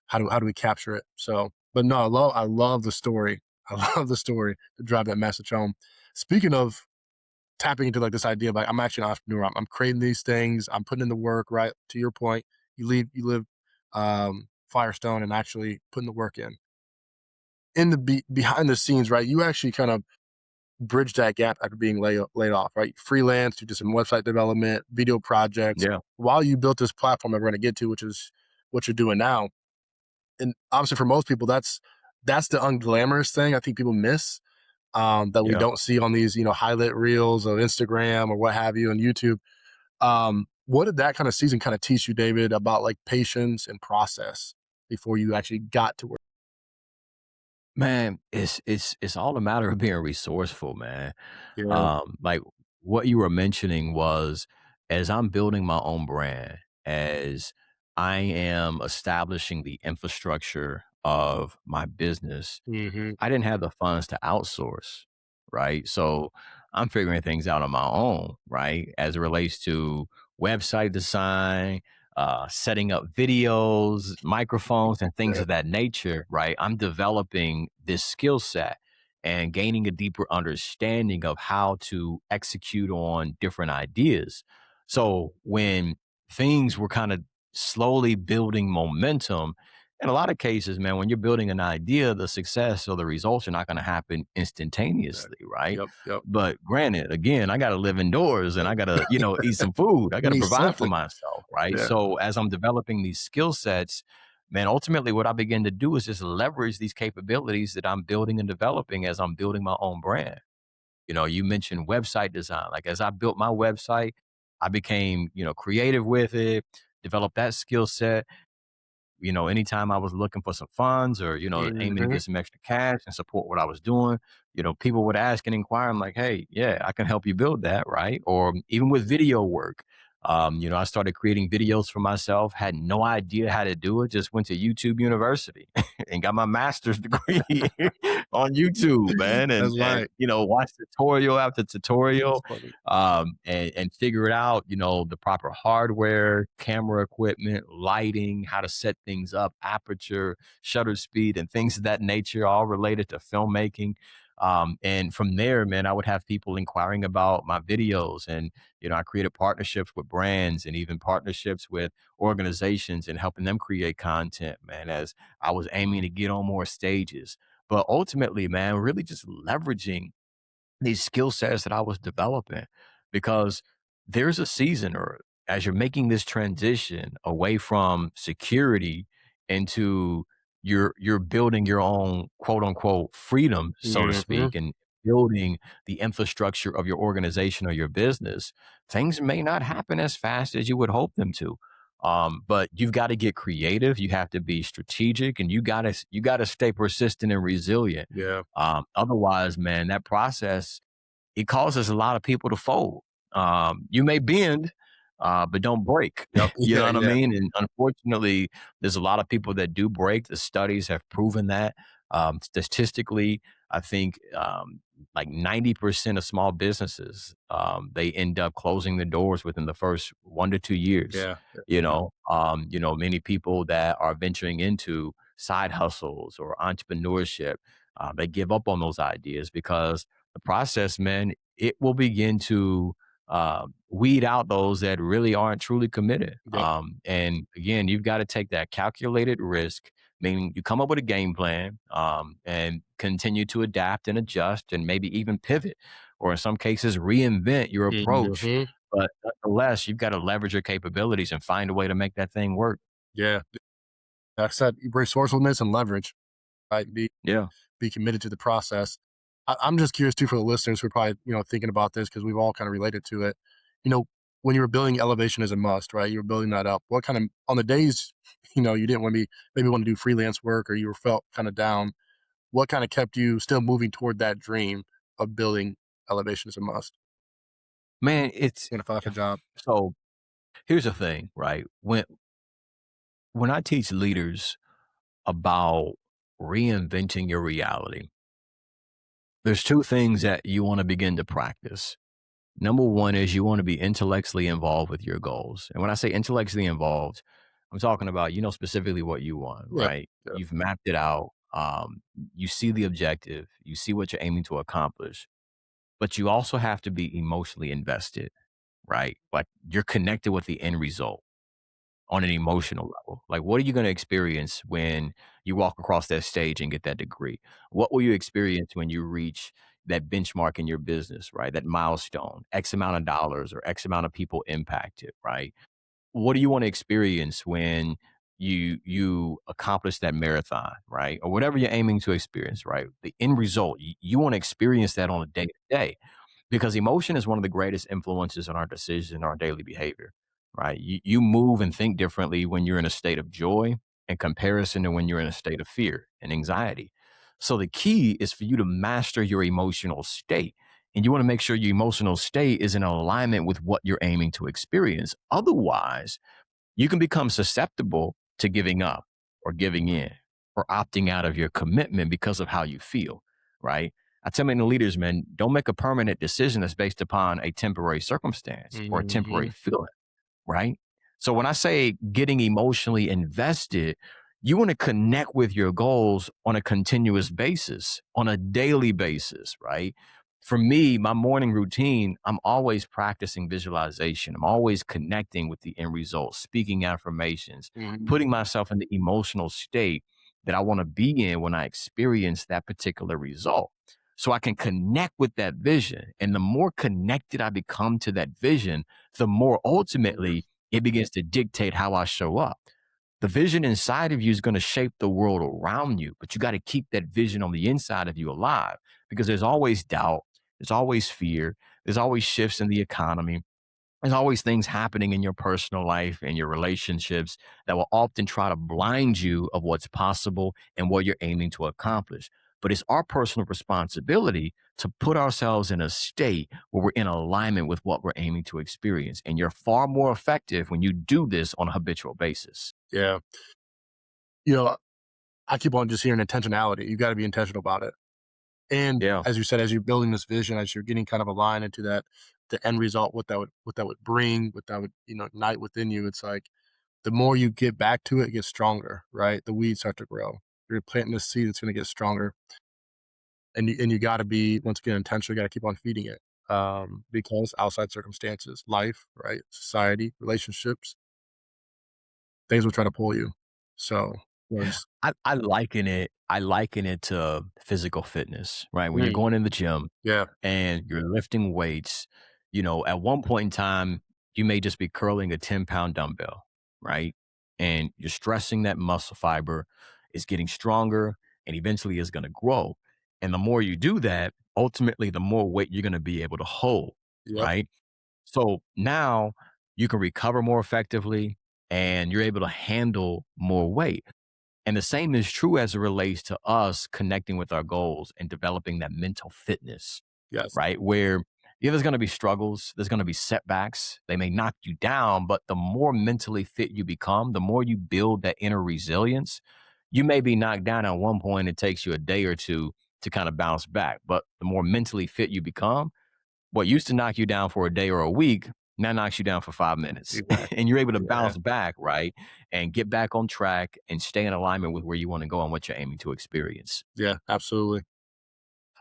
how do we capture it? So, but no, I love the story. I love the story to drive that message home. Speaking of tapping into like this idea of like I'm actually an entrepreneur. I'm creating these things. I'm putting in the work. Right to your point, you live Firestone and actually putting the work in the behind the scenes. Right, you actually kind of bridge that gap after being laid off. Right, freelance, you did some website development, video projects Yeah. while you built this platform that we're going to get to, which is what you're doing now. And obviously, for most people, that's the unglamorous thing I think people miss, that we Yeah. don't see on these, highlight reels of Instagram or what have you on YouTube. What did that kind of season kind of teach you, David, about like patience and process before you actually got to where? Man, it's all a matter of being resourceful, man. Yeah. Like what you were mentioning was as I'm building my own brand, as I am establishing the infrastructure of my business, Hmm. I didn't have the funds to outsource, right? So I'm figuring things out on my own, right? As it relates to website design, setting up videos, microphones, and things Yeah. of that nature, right? I'm developing this skill set and gaining a deeper understanding of how to execute on different ideas. So when things were kind of slowly building momentum, in a lot of cases, man, when you're building an idea, the success or the results are not going to happen instantaneously, Exactly. right? Yep. Yep. But granted, again, I got to live indoors and Yep. I got to, eat some food. I got You to need provide for something. myself, right? Yeah. So as I'm developing these skill sets, man, ultimately what I begin to do is just leverage these capabilities that I'm building and developing as I'm building my own brand. You mentioned website design. Like as I built my website, I became, creative with it, developed that skill set. Anytime I was looking for some funds or, aiming to Hmm. get some extra cash and support what I was doing, people would ask and inquire. I'm like, hey, yeah, I can help you build that. Right. Or even with video work, I started creating videos for myself, had no idea how to do it, just went to YouTube University and got my master's degree on YouTube, man. That's And right. watched tutorial after That's tutorial, funny. and figure it out, the proper hardware, camera equipment, lighting, how to set things up, aperture, shutter speed, and things of that nature, all related to filmmaking. And from there, man, I would have people inquiring about my videos. And, I created partnerships with brands and even partnerships with organizations and helping them create content, man, as I was aiming to get on more stages. But ultimately, man, really just leveraging these skill sets that I was developing because there's a season or as you're making this transition away from security into you're building your own quote unquote freedom, so to Hmm. speak, and building the infrastructure of your organization or your business, things may not happen as fast as you would hope them to. But you've got to get creative. You have to be strategic, and you gotta stay persistent and resilient. Yeah. Otherwise, man, that process it causes a lot of people to fold. You may bend, but don't break. Yep. You know Yeah. what I Yeah. mean? And unfortunately, there's a lot of people that do break. The studies have proven that. Statistically, I think like 90% of small businesses they end up closing the doors within the first 1 to 2 years. Yeah. Many people that are venturing into side hustles or entrepreneurship, they give up on those ideas because the process, man, it will begin to weed out those that really aren't truly committed. Yep. And again, you've got to take that calculated risk, meaning you come up with a game plan and continue to adapt and adjust and maybe even pivot, or in some cases, reinvent your approach. Hmm. But nonetheless, you've got to leverage your capabilities and find a way to make that thing work. Yeah. Like I said, resourcefulness and leverage, right? Yeah. Be committed to the process. I'm just curious too for the listeners who are probably thinking about this because we've all kind of related to it. You know, when you were building elevation as a must, right? You were building that up. What kind of on the days you didn't want to be maybe want to do freelance work or you were felt kind of down? What kind of kept you still moving toward that dream of building elevation as a must? Man, it's Gonna find a job. so here's the thing, right? When I teach leaders about reinventing your reality, there's two things that you want to begin to practice. Number one is you want to be intellectually involved with your goals. And when I say intellectually involved, I'm talking about, specifically what you want, Yeah. right? Yeah. You've mapped it out. You see the objective, you see what you're aiming to accomplish, but you also have to be emotionally invested, right? Like you're connected with the end result on an emotional level. Like, what are you going to experience when you walk across that stage and get that degree? What will you experience when you reach that benchmark in your business, right? That milestone, X amount of dollars or X amount of people impacted, right? What do you want to experience when you accomplish that marathon, right? Or whatever you're aiming to experience, right? The end result, you want to experience that on a day to day because emotion is one of the greatest influences on our decisions and our daily behavior, right? You move and think differently when you're in a state of joy in comparison to when you're in a state of fear and anxiety. So the key is for you to master your emotional state. And you want to make sure your emotional state is in alignment with what you're aiming to experience. Otherwise, you can become susceptible to giving up or giving in or opting out of your commitment because of how you feel, right? I tell many leaders, man, don't make a permanent decision that's based upon a temporary circumstance or a temporary Hmm. feeling, right? So when I say getting emotionally invested, you want to connect with your goals on a continuous basis, on a daily basis, right? For me, my morning routine, I'm always practicing visualization. I'm always connecting with the end result, speaking affirmations, Hmm. putting myself in the emotional state that I want to be in when I experience that particular result. So I can connect with that vision. And the more connected I become to that vision, the more ultimately it begins to dictate how I show up. The vision inside of you is going to shape the world around you, but you got to keep that vision on the inside of you alive because there's always doubt, there's always fear, there's always shifts in the economy, there's always things happening in your personal life and your relationships that will often try to blind you of what's possible and what you're aiming to accomplish. But it's our personal responsibility to put ourselves in a state where we're in alignment with what we're aiming to experience. And you're far more effective when you do this on a habitual basis. Yeah. You know, I keep on just hearing intentionality. You got to be intentional about it. And Yeah. as you said, as you're building this vision, as you're getting kind of aligned into that, the end result, what that would bring, what that would ignite within you. It's like the more you get back to it, it gets stronger, right? The weeds start to grow. You're planting this seed that's going to get stronger, and you got to be once again intentional. You got to keep on feeding it because outside circumstances, life, right, society, relationships, things will try to pull you. So, was I liken it to physical fitness, right? When you're mm, going in the gym yeah, and you're lifting weights, at one point in time, you may just be curling a 10-pound dumbbell, right? and you're stressing that muscle fiber. It's getting stronger and eventually it's going to grow. And the more you do that, ultimately, the more weight you're going to be able to hold, Yep. right? So now you can recover more effectively and you're able to handle more weight. And the same is true as it relates to us connecting with our goals and developing that mental fitness, Yes. right? Where yeah, there's going to be struggles, there's going to be setbacks. They may knock you down, but the more mentally fit you become, the more you build that inner resilience. You may be knocked down at one point, it takes you a day or two to kind of bounce back. But the more mentally fit you become, what used to knock you down for a day or a week now knocks you down for 5 minutes Exactly. and you're able to Yeah. bounce back, right? And get back on track and stay in alignment with where you want to go and what you're aiming to experience. Yeah, absolutely.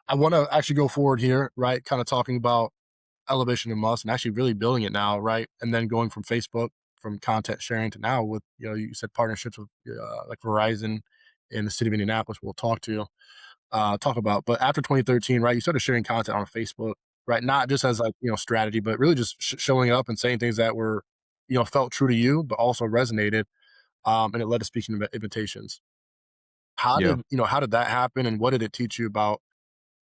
I want to actually go forward here, right? Kind of talking about elevation of must and actually really building it now, right? And then going from Facebook, from content sharing to now with, you said partnerships with like Verizon in the city of Indianapolis, we'll talk about. But after 2013, right, you started sharing content on Facebook, right? Not just as like, strategy, but really just showing up and saying things that were, felt true to you, but also resonated. And it led to speaking invitations. Yeah. How did that happen? And what did it teach you about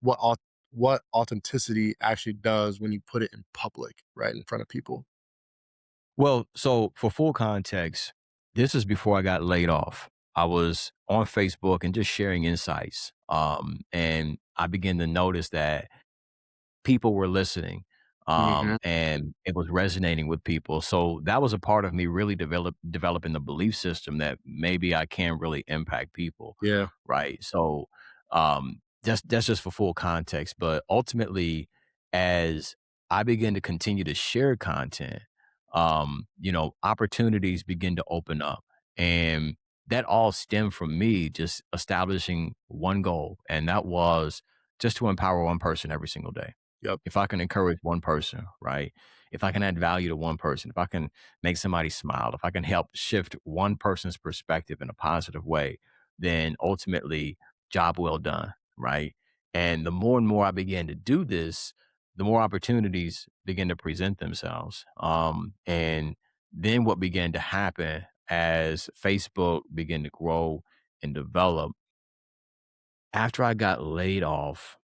what what authenticity actually does when you put it in public, right, in front of people? Well, so for full context, this is before I got laid off. I was on Facebook and just sharing insights. And I began to notice that people were listening, Mhm. and it was resonating with people. So that was a part of me really developing the belief system that maybe I can really impact people, Yeah. right? So that's just for full context. But ultimately, as I begin to continue to share content, opportunities begin to open up, and that all stemmed from me just establishing one goal, and that was just to empower one person every single day. Yep. If I can encourage one person, right? If I can add value to one person, if I can make somebody smile, if I can help shift one person's perspective in a positive way, then ultimately, job well done, right? And the more and more I began to do this, the more opportunities begin to present themselves. And then what began to happen as Facebook began to grow and develop, after I got laid off,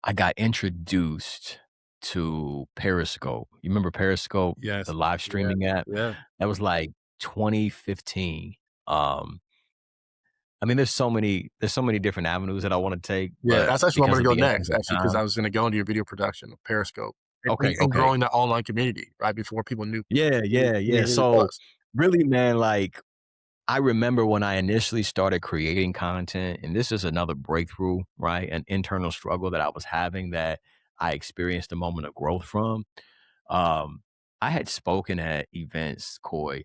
I got introduced to Periscope. You remember Periscope, the Yes. live Yeah. streaming app? Yeah. That was like 2015. Um, I mean, there's so many different avenues that I wanna take, Yeah, but that's actually where I'm because gonna of go the essence next, of actually, because I time. was gonna go into your video production of Periscope and Okay, and okay. growing the online community, right, before people knew Yeah, who yeah, who yeah. it really So, was. really, man, like, I remember when I initially started creating content, and this is another breakthrough, right? An internal struggle that I was having that I experienced a moment of growth from. Um, I had spoken at events, Coy,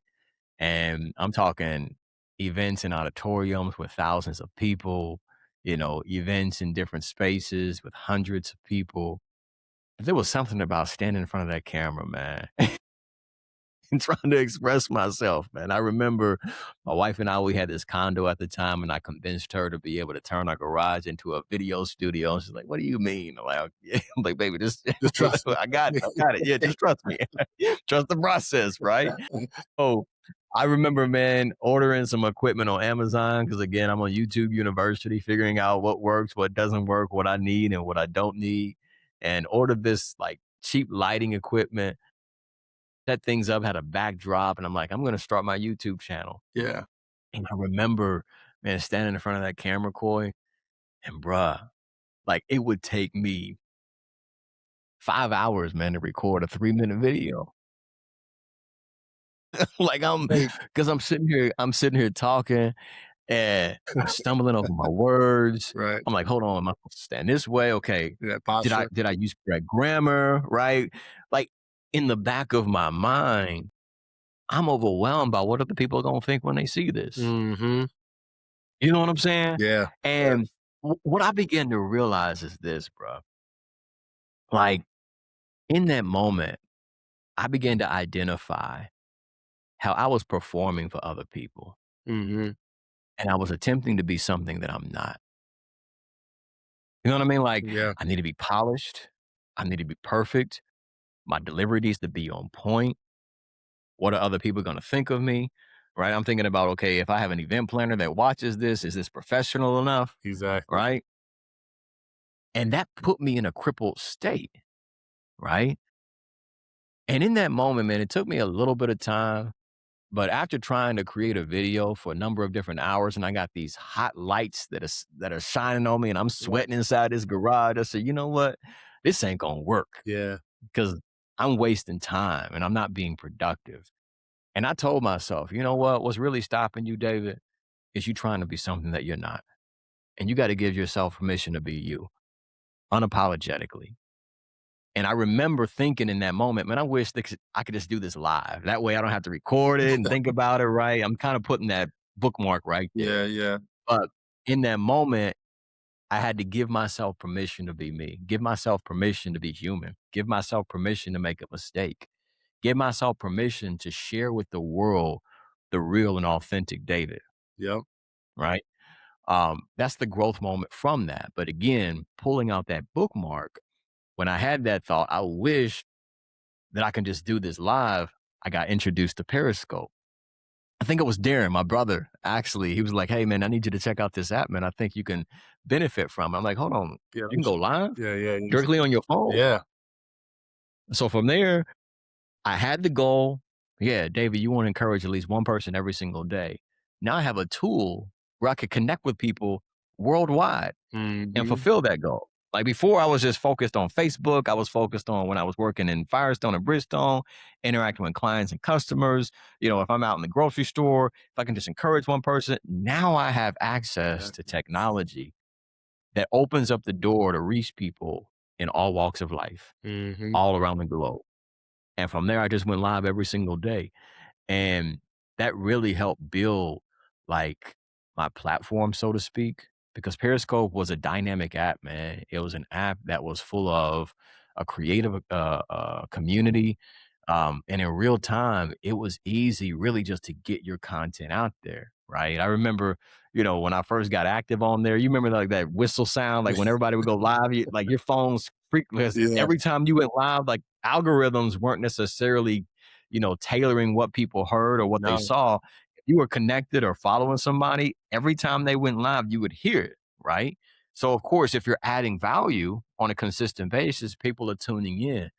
and I'm talking events in auditoriums with thousands of people, events in different spaces with hundreds of people. There was something about standing in front of that camera, man, and trying to express myself, man. I remember my wife and I, we had this condo at the time, and I convinced her to be able to turn our garage into a video studio. And she's like, "What do you mean?" I'm like, yeah. I'm like, "Baby, just Just trust me. I got it. I got it. Yeah, just trust me. Trust the process, right?" Oh, I remember, man, ordering some equipment on Amazon because again, I'm on YouTube University, figuring out what works, what doesn't work, what I need and what I don't need, and ordered this like cheap lighting equipment, set things up, had a backdrop, and I'm like, I'm gonna start my YouTube channel. Yeah. And I remember, man, standing in front of that camera, Coy, and bruh, like it would take me 5 hours, man, to record a 3-minute video. Like Hey, because I'm sitting here talking and I'm stumbling over my words. right. I'm like, hold on, am I supposed to stand this way? Okay. Yeah, Did I posture. did I use correct grammar? Right? Like in the back of my mind, I'm overwhelmed by what other people are gonna think when they see this. Mhm. You know what I'm saying? Yeah. Yeah. And what I began to realize is this, bro. Like in that moment, I began to identify how I was performing for other people. Mhm. And I was attempting to be something that I'm not. You know what I mean? Like, Yeah. I need to be polished. I need to be perfect. My delivery needs to be on point. What are other people going to think of me? Right? I'm thinking about, okay, if I have an event planner that watches this, is this professional enough? Exactly. Right? And that put me in a crippled state. Right? And in that moment, man, it took me a little bit of time. But after trying to create a video for a number of different hours, and I got these hot lights that are shining on me, and I'm Yeah. sweating inside this garage, I said, you know what? This ain't gonna work Yeah. because I'm wasting time and I'm not being productive. And I told myself, you know what? What's really stopping you, David, is you trying to be something that you're not. And you got to give yourself permission to be you unapologetically. And I remember thinking in that moment, man, I wish I could just do this live. That way I don't have to record it and think about it, right? I'm kind of putting that bookmark right Yeah. there. Yeah. But in that moment, I had to give myself permission to be me, give myself permission to be human, give myself permission to make a mistake, give myself permission to share with the world the real and authentic David, Yep. right? That's the growth moment from that. But again, pulling out that bookmark, when I had that thought, I wish that I can just do this live. I got introduced to Periscope. I think it was Darren, my brother, actually. He was like, hey, man, I need you to check out this app, man. I think you can benefit from it. I'm like, hold on, Yeah. you can go live Yeah. Yeah. directly on your phone? Yeah. So from there, I had the goal. Yeah, David, you want to encourage at least one person every single day. Now I have a tool where I could connect with people worldwide and Hmm. fulfill that goal. Like before, I was just focused on Facebook. I was focused on when I was working in Firestone and Bridgestone, interacting with clients and customers. You know, if I'm out in the grocery store, if I can just encourage one person, now I have access to technology that opens up the door to reach people in all walks of life, Hmm. all around the globe. And from there, I just went live every single day. And that really helped build like my platform, so to speak, because Periscope was a dynamic app, man. It was an app that was full of a creative community. And in real time, it was easy really just to get your content out there. Right. I remember, you know, when I first got active on there, you remember like that whistle sound, like when everybody would go live, like your phone's freak because Yeah. every time you went live, like algorithms weren't necessarily, you know, tailoring what people heard or what they No. saw. If you were connected or following somebody, every time they went live, you would hear it, right? So, of course, if you're adding value on a consistent basis, people are tuning in.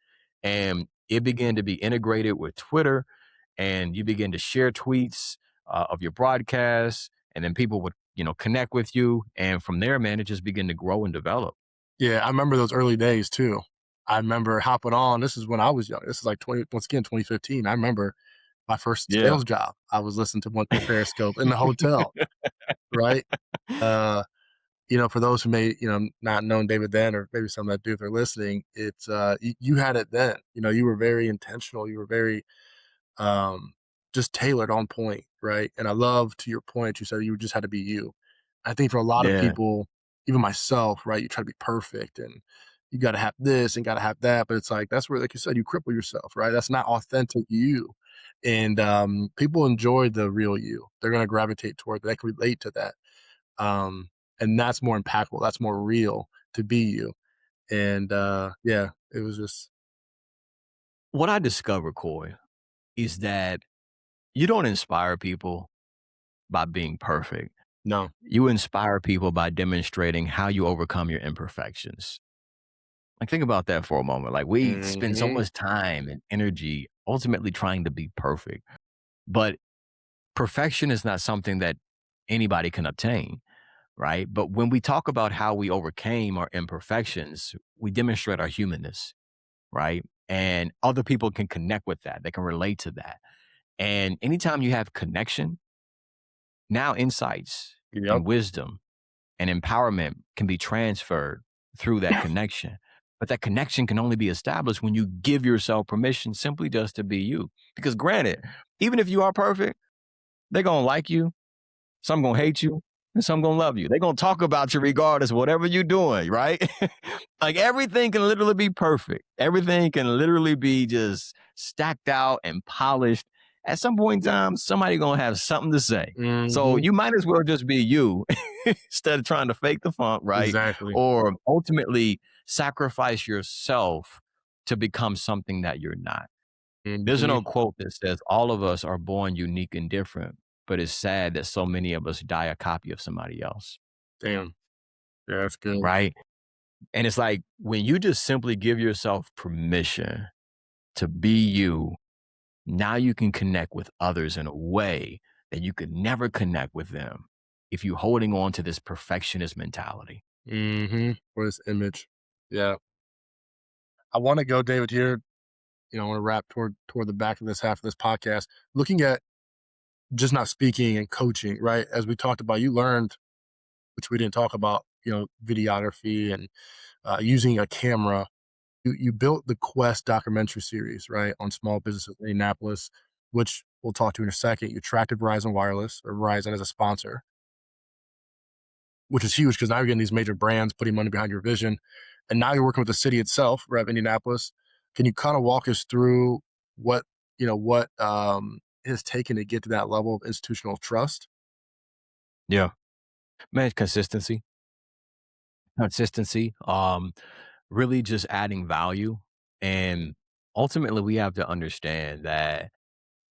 And it began to be integrated with Twitter, and you begin to share tweets of your broadcasts, and then people would, you know, connect with you. And from there, man, it just began to grow and develop. Yeah. I remember those early days too. I remember hopping on. This is when I was young. This is like 2015. I remember my first Yeah. sales job. I was listening to one through Periscope in the hotel, right? Uh, for those who may, not known David then, or maybe some that do if they're listening, it's you had it then. You were very intentional. You were very um, just tailored on point, right? And I love to your point, you said you just had to be you. I think for a lot of Yeah. people, even myself, right, you try to be perfect and you got to have this and got to have that, but it's like that's where, like you said, you cripple yourself, right? That's not authentic you. And people enjoy the real you. They're going to gravitate toward that. They can relate to that. Um, and that's more impactful. That's more real to be you. And yeah, it was just What I discovered, Coy, is that you don't inspire people by being perfect. no. You inspire people by demonstrating how you overcome your imperfections. Like, think about that for a moment. Like, we spend so Hmm. much time and energy ultimately trying to be perfect, but perfection is not something that anybody can obtain, right? But when we talk about how we overcame our imperfections, we demonstrate our humanness, right? And other people can connect with that, they can relate to that. And anytime you have connection, now insights Yep. and wisdom and empowerment can be transferred through that connection. But that connection can only be established when you give yourself permission simply just to be you. Because granted, even if you are perfect, they're going to like you, some going to hate you, and some going to love you. They're going to talk about you regardless of whatever you're doing, right? Like everything can literally be perfect. Everything can literally be just stacked out and polished. At some point in time, somebody going to have something to say. So Hmm. you might as well just be you instead of trying to fake the funk, right? Exactly. Or ultimately sacrifice yourself to become something that you're not. There's an Mhm. old quote that says, all of us are born unique and different, but it's sad that so many of us die a copy of somebody else, Damn. Yeah, that's good. right? And it's like when you just simply give yourself permission to be you, now you can connect with others in a way that you could never connect with them if you're holding on to this perfectionist mentality. Mhm. For this image. Yeah. I wanna go, David, here, I wanna wrap toward the back of this half of this podcast, looking at just not speaking and coaching, right? As we talked about, you learned, which we didn't talk about, videography and, using a camera. You built the Quest documentary series, right, on small businesses in Indianapolis, which we'll talk to in a second. You attracted Verizon Wireless or Verizon as a sponsor, which is huge because now you're getting these major brands putting money behind your vision. And now you're working with the city itself, right, of Indianapolis. Can you kind of walk us through what it has taken to get to that level of institutional trust? Yeah. Man, consistency, really just adding value. And ultimately we have to understand that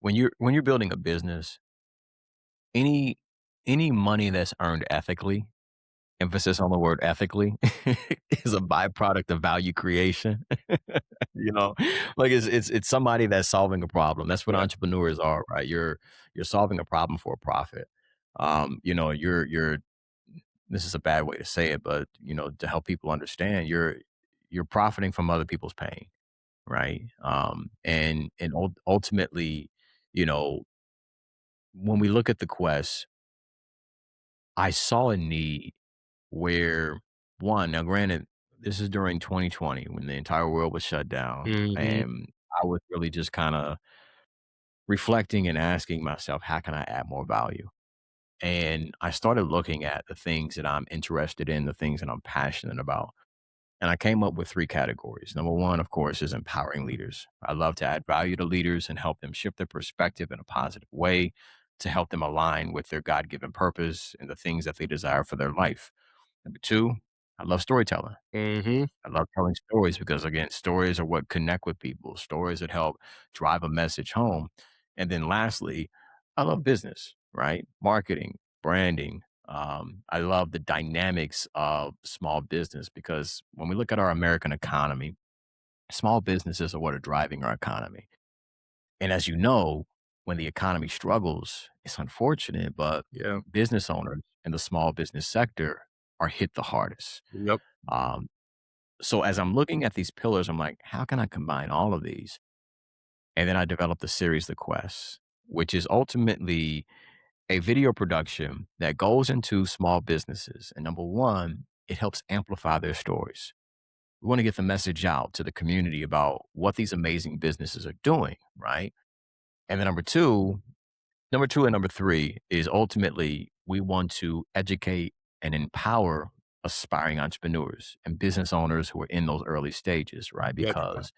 when you're building a business, any any money that's earned ethically, emphasis on the word ethically, is a byproduct of value creation. You know, like it's somebody that's solving a problem. That's what Yeah. entrepreneurs are, right? You're solving a problem for a profit. You're this is a bad way to say it, but to help people understand, you're profiting from other people's pain, right? And ultimately, you know, when we look at the quest, I saw a need where one, now granted, this is during 2020 when the entire world was shut down, Mhm. and I was really just kind of reflecting and asking myself, how can I add more value? And I started looking at the things that I'm interested in, the things that I'm passionate about. And I came up with three categories. Number one, of course, is empowering leaders. I love to add value to leaders and help them shift their perspective in a positive way to help them align with their God given purpose and the things that they desire for their life. Number two, I love storytelling. Mhm. I love telling stories because, again, stories are what connect with people, stories that help drive a message home. And then lastly, I love business, right? Marketing, branding. I love the dynamics of small business because when we look at our American economy, small businesses are what are driving our economy. And as you know, when the economy struggles, it's unfortunate, but Yeah. business owners in the small business sector are hit the hardest. Yep. Um, so as I'm looking at these pillars, I'm like, how can I combine all of these? And then I developed the series, The Quest, which is ultimately a video production that goes into small businesses. And number one, it helps amplify their stories. We want to get the message out to the community about what these amazing businesses are doing, right? And then number two and number three is ultimately we want to educate and empower aspiring entrepreneurs and business owners who are in those early stages, right? Gotcha. Because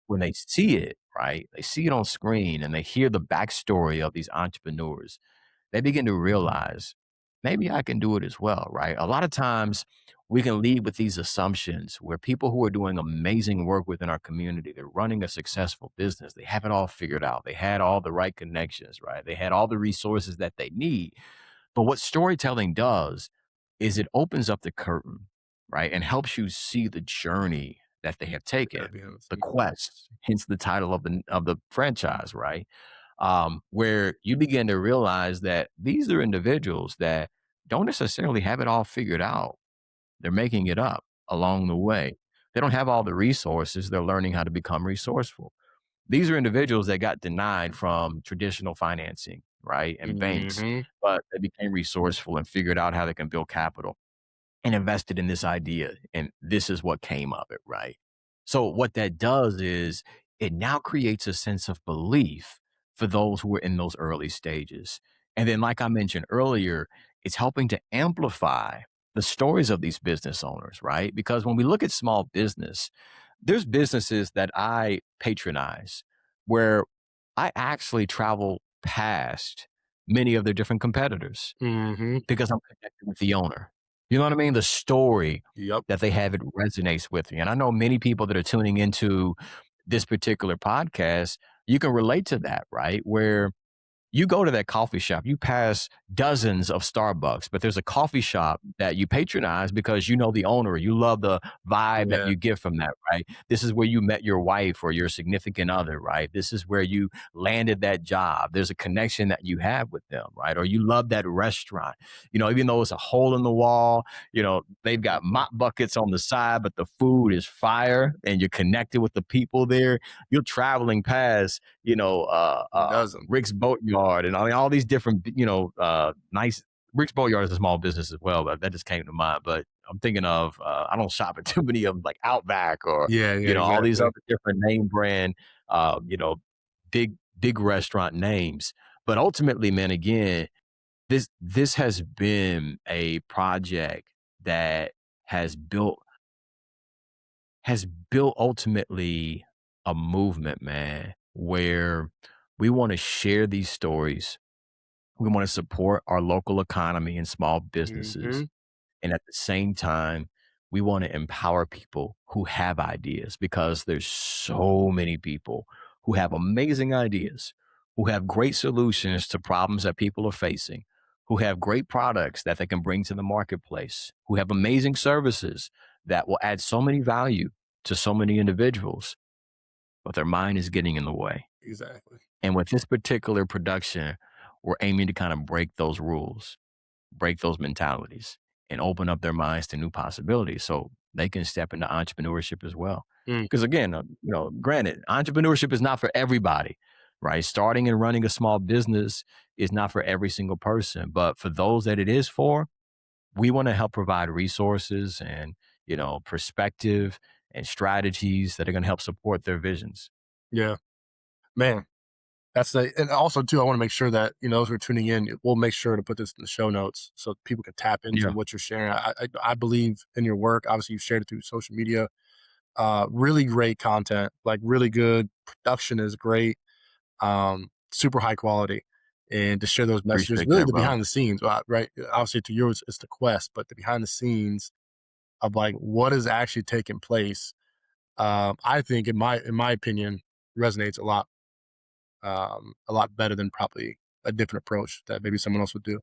when they see it, right, they see it on screen and they hear the backstory of these entrepreneurs, they begin to realize maybe I can do it as well, right? A lot of times we can lead with these assumptions where people who are doing amazing work within our community, they're running a successful business, they have it all figured out, they had all the right connections, right? They had all the resources that they need. But what storytelling does is it opens up the curtain, right? And helps you see the journey that they have Yeah, taken, behind the the scenes. quest, hence the title of the franchise, right? Where you begin to realize that these are individuals that don't necessarily have it all figured out. They're making it up along the way. They don't have all the resources. They're learning how to become resourceful. These are individuals that got denied from traditional financing, right? And banks, Mhm. but they became resourceful and figured out how they can build capital and invested in this idea. And this is what came of it, right? So, what that does is it now creates a sense of belief for those who are in those early stages. And then, like I mentioned earlier, it's helping to amplify the stories of these business owners, right? Because when we look at small business, there's businesses that I patronize where I actually travel past many of their different competitors Mhm. because I'm connected with the owner. You know what I mean? The story Yep. that they have, it resonates with me. And I know many people that are tuning into this particular podcast, you can relate to that, right? Where you go to that coffee shop, you pass dozens of Starbucks, but there's a coffee shop that you patronize because you know the owner, you love the vibe that Yeah, you get from that, right? This is where you met your wife or your significant other, right? This is where you landed that job. There's a connection that you have with them, right? Or you love that restaurant, even though it's a hole in the wall, they've got mop buckets on the side, but the food is fire and you're connected with the people there. You're traveling past, who doesn't? Rick's Boatyard, and I mean all these different, nice. Rick's Boatyard is a small business as well, but that just came to mind. But I'm thinking of I don't shop at too many of them like Outback or Yeah, yeah, all these exactly. other different name brand, uh, you know, big restaurant names. But ultimately, man, again, this has been a project that has built ultimately a movement, man, where we want to share these stories. We want to support our local economy and small businesses. Hmm. And at the same time, we want to empower people who have ideas because there's so many people who have amazing ideas, who have great solutions to problems that people are facing, who have great products that they can bring to the marketplace, who have amazing services that will add so many value to so many individuals, but their mind is getting in the way. Exactly. And with this particular production, we're aiming to kind of break those rules, break those mentalities, and open up their minds to new possibilities so they can step into entrepreneurship as well. Mm, Because again, granted, entrepreneurship is not for everybody, right? Starting and running a small business is not for every single person, but for those that it is for, we want to help provide resources and, perspective and strategies that are going to help support their visions. yeah, man. And also too, I want to make sure that, those who are tuning in, we'll make sure to put this in the show notes so people can tap into Yeah, what you're sharing. I believe in your work. Obviously, you've shared it through social media. Really great content, like really good production is great. Super high quality, and to share those messages, appreciate really that, the brother. behind the scenes, right? Obviously, to yours, it's the quest, but the behind the scenes of like what is actually taking place. I think, in my opinion, resonates a lot better than probably a different approach that maybe someone else would do.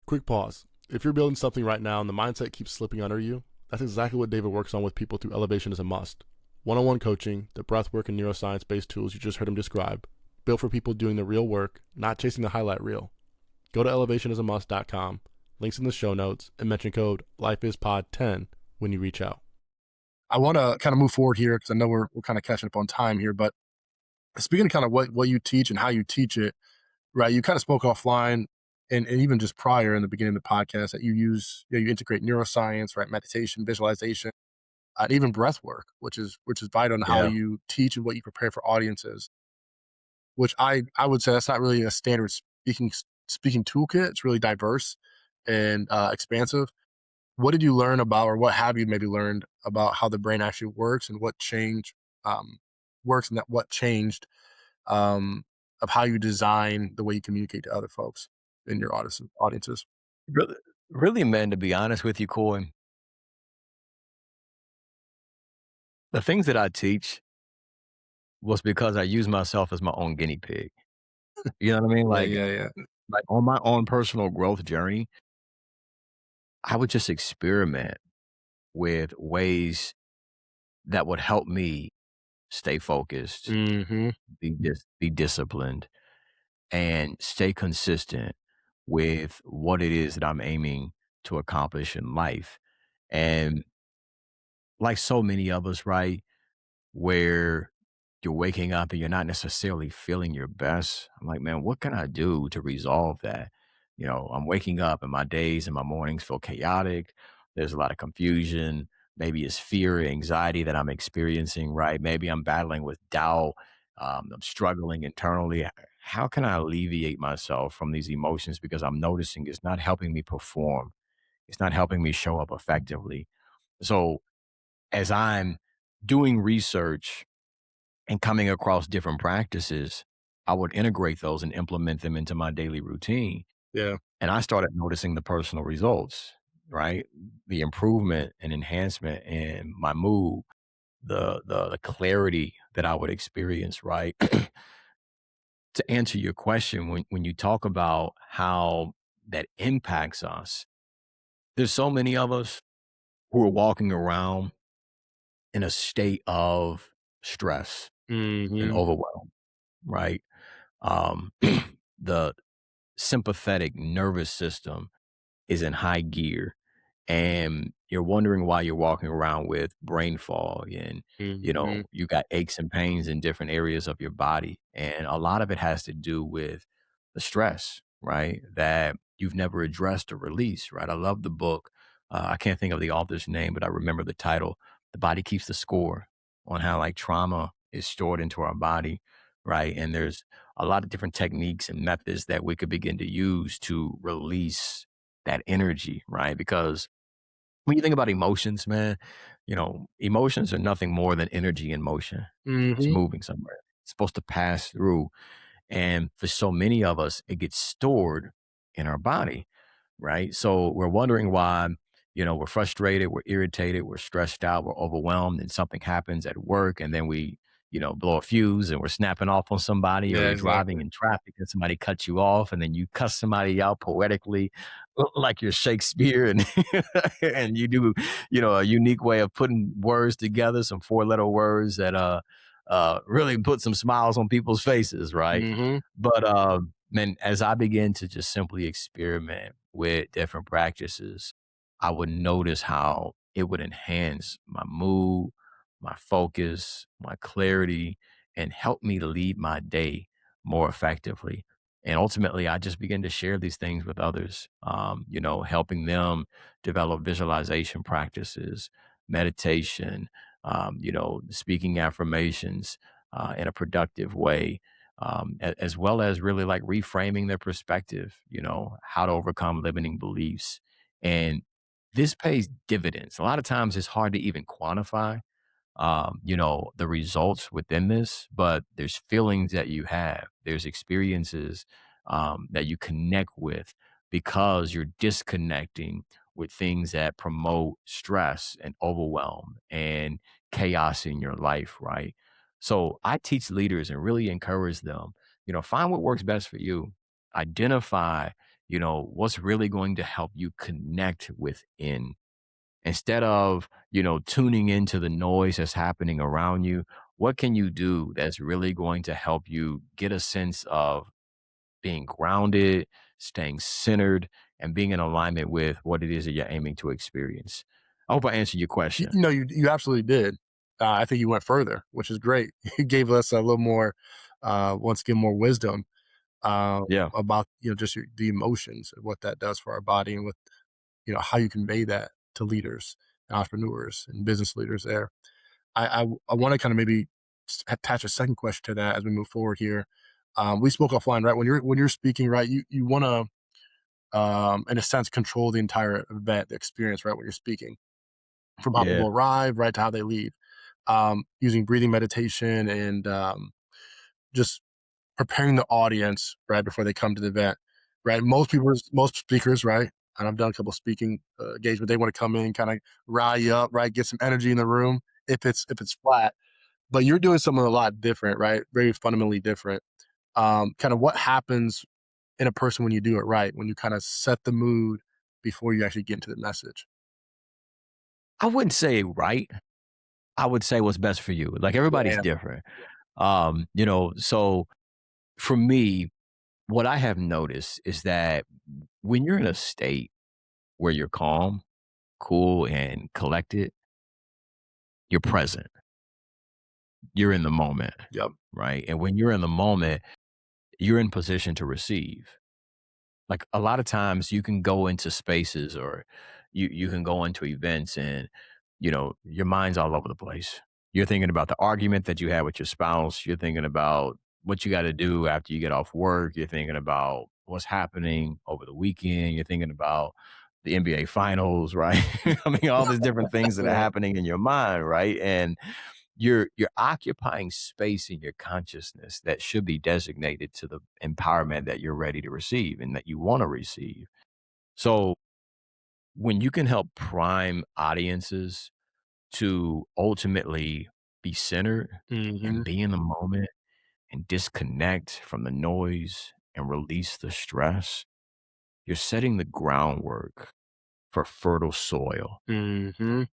Quick pause. If you're building something right now and the mindset keeps slipping under you, that's exactly what David works on with people through Elevation is a Must. One-on-one coaching, the breathwork and neuroscience-based tools you just heard him describe, built for people doing the real work, not chasing the highlight reel. Go to elevationasamust.com, links in the show notes, and mention code LifeIsPod10 when you reach out. I want to kind of move forward here because I know we're kind of catching up on time here, but speaking of kind of what you teach and how you teach it, right? You kind of spoke offline and even just prior in the beginning of the podcast that you integrate neuroscience, right? Meditation, visualization, and even breath work, which is vital in how Yeah, you teach and what you prepare for audiences, which I would say that's not really a standard speaking toolkit. It's really diverse and expansive. What did you learn about, or what have you maybe learned about how the brain actually works and what change um, works and that what changed um, of how you design the way you communicate to other folks in your audiences? really, really, man. To be honest with you, Coy, the things that I teach was because I use myself as my own guinea pig. You know what I mean? Yeah, Like, yeah, yeah. like on my own personal growth journey, I would just experiment with ways that would help me stay focused, Hmm. be disciplined, and stay consistent with what it is that I'm aiming to accomplish in life. And like so many of us, right? Where you're waking up and you're not necessarily feeling your best. I'm like, man, what can I do to resolve that? I'm waking up and my days and my mornings feel chaotic. There's a lot of confusion. Maybe it's fear, anxiety that I'm experiencing, right? Maybe I'm battling with doubt. I'm struggling internally. How can I alleviate myself from these emotions? Because I'm noticing it's not helping me perform. It's not helping me show up effectively. So as I'm doing research and coming across different practices, I would integrate those and implement them into my daily routine. Yeah. And I started noticing the personal results, right? The improvement and enhancement in my mood, the clarity that I would experience, right? to answer your question, when you talk about how that impacts us, there's so many of us who are walking around in a state of stress and Mhm. overwhelm, right? The sympathetic nervous system is in high gear, and you're wondering why you're walking around with brain fog, and Mhm. you got aches and pains in different areas of your body, and a lot of it has to do with the stress, right, that you've never addressed or released, right? I love the book. I can't think of the author's name, but I remember the title. The Body Keeps the Score, on how like trauma is stored into our body, right? And there's a lot of different techniques and methods that we could begin to use to release that energy, right? Because when you think about emotions, man, emotions are nothing more than energy in motion. It's Mhm. moving somewhere. It's supposed to pass through. And for so many of us, it gets stored in our body, right? So we're wondering why, we're frustrated, we're irritated, we're stressed out, we're overwhelmed, and something happens at work, and then we, blow a fuse and we're snapping off on somebody, or Yeah, you're driving exactly. in traffic and somebody cuts you off, and then you cuss somebody out poetically, like you're Shakespeare, and and you do, a unique way of putting words together, some four-letter words that really put some smiles on people's faces, right? Mhm. But man, as I begin to just simply experiment with different practices, I would notice how it would enhance my mood, my focus, my clarity, and help me to lead my day more effectively. And ultimately, I just begin to share these things with others, helping them develop visualization practices, meditation, speaking affirmations in a productive way, as well as really like reframing their perspective, how to overcome limiting beliefs. And this pays dividends. A lot of times it's hard to even quantify, the results within this, but there's feelings that you have, there's experiences that you connect with because you're disconnecting with things that promote stress and overwhelm and chaos in your life, right? So I teach leaders and really encourage them, find what works best for you. Identify, what's really going to help you connect within, instead of, tuning into the noise that's happening around you. What can you do that's really going to help you get a sense of being grounded, staying centered, and being in alignment with what it is that you're aiming to experience? I hope I answered your question. You absolutely did. I think you went further, which is great. You gave us a little more, once again, more wisdom Yeah. about just the emotions and what that does for our body, and what how you convey that to leaders, and entrepreneurs, and business leaders. There, I want to kind of maybe attach a second question to that as we move forward here. We spoke offline, right? When you're speaking, right? You want to, in a sense, control the entire event, the experience, right? When you're speaking, from how Yeah. people arrive, right, to how they leave, using breathing meditation, and just preparing the audience right before they come to the event. Right, most speakers, right, and I've done a couple speaking engagements. They want to come in, kind of rile you up, right, get some energy in the room. If it's flat, but you're doing something a lot different, right? Very fundamentally different. Kind of what happens in a person when you do it right, when you kind of set the mood before you actually get into the message. I wouldn't say right. I would say what's best for you. Like everybody's Yeah. different. So for me, what I have noticed is that when you're in a state where you're calm, cool, and collected, you're present. You're in the moment, Yep. right? And when you're in the moment, you're in position to receive. Like a lot of times you can go into spaces, or you can go into events, and your mind's all over the place. You're thinking about the argument that you had with your spouse. You're thinking about what you got to do after you get off work. You're thinking about what's happening over the weekend. You're thinking about the NBA finals, right? I mean, all these different things that are Right. happening in your mind, right? And you're occupying space in your consciousness that should be designated to the empowerment that you're ready to receive and that you want to receive. So when you can help prime audiences to ultimately be centered and Hmm. be in the moment and disconnect from the noise and release the stress, you're setting the groundwork for fertile soil. Mm-hmm.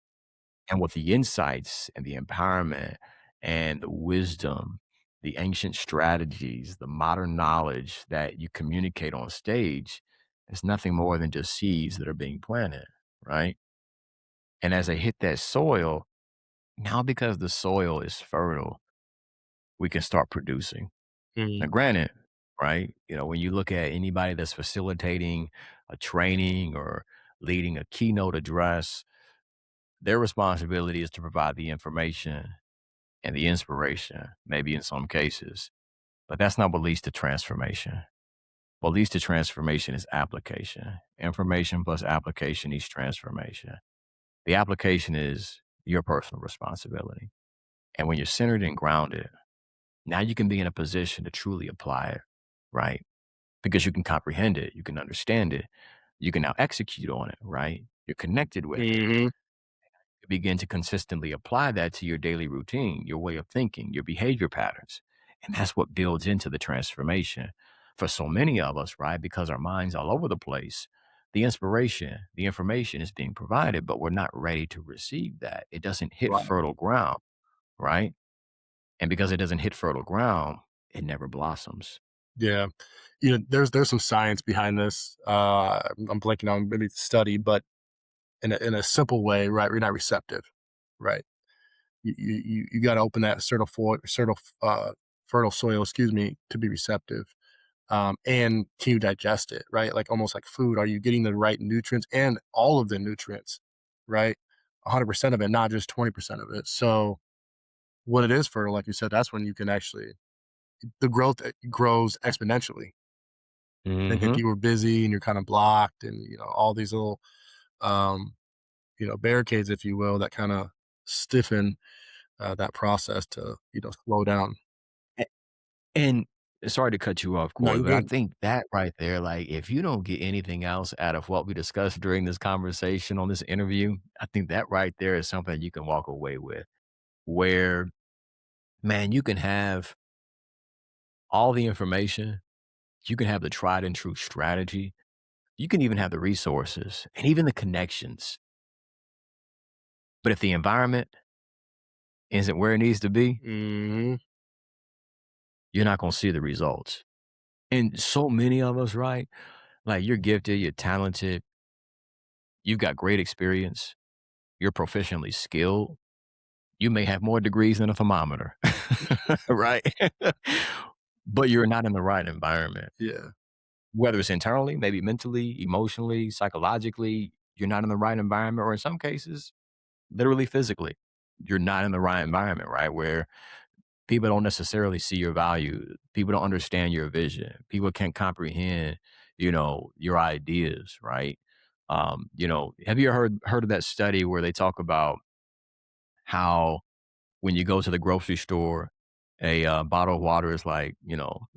And with the insights and the empowerment and the wisdom, the ancient strategies, the modern knowledge that you communicate on stage, it's nothing more than just seeds that are being planted, right? And as they hit that soil, now because the soil is fertile, we can start producing. Now, Mm-hmm. granted, right, when you look at anybody that's facilitating a training or leading a keynote address, their responsibility is to provide the information and the inspiration, maybe in some cases. But that's not what leads to transformation. What leads to transformation is application. Information plus application equals transformation. The application is your personal responsibility. And when you're centered and grounded, now you can be in a position to truly apply it, right? Because you can comprehend it, you can understand it, you can now execute on it, right? You're connected with it. Mm-hmm. You begin to consistently apply that to your daily routine, your way of thinking, your behavior patterns. And that's what builds into the transformation. For so many of us, right? Because our minds all over the place, the inspiration, the information is being provided, but we're not ready to receive that. It doesn't hit Right. fertile ground, right? And because it doesn't hit fertile ground, it never blossoms. Yeah. There's some science behind this. I'm blanking on maybe the study, but in a simple way, right? You're not receptive, right? You got to open that fertile soil, excuse me, to be receptive. And can you digest it, right? Like almost like food. Are you getting the right nutrients and all of the nutrients, right? 100% of it, not just 20% of it. So when it is fertile, like you said, that's when you can actually the growth grows exponentially. I think if Hmm. you were busy and you're kind of blocked and all these little um, barricades, if you will, that kind of stiffen that process to slow down. And sorry to cut you off, No, Corey, you're but I good. think that right there, like, if you don't get anything else out of what we discussed during this conversation on this interview, I think that right there is something you can walk away with. Where, man, you can have all the information, you can have the tried and true strategy, you can even have the resources and even the connections. But if the environment isn't where it needs to be, Hmm. you're not going to see the results. And so many of us, right? Like, you're gifted, you're talented, you've got great experience, you're proficiently skilled. You may have more degrees than a thermometer, right? But you're not in the right environment. Yeah, Whether it's internally, maybe mentally, emotionally, psychologically, you're not in the right environment, or in some cases, literally physically, you're not in the right environment, right? Where people don't necessarily see your value. People don't understand your vision. People can't comprehend, your ideas, right? Have you heard of that study where they talk about how when you go to the grocery store, a bottle of water is like,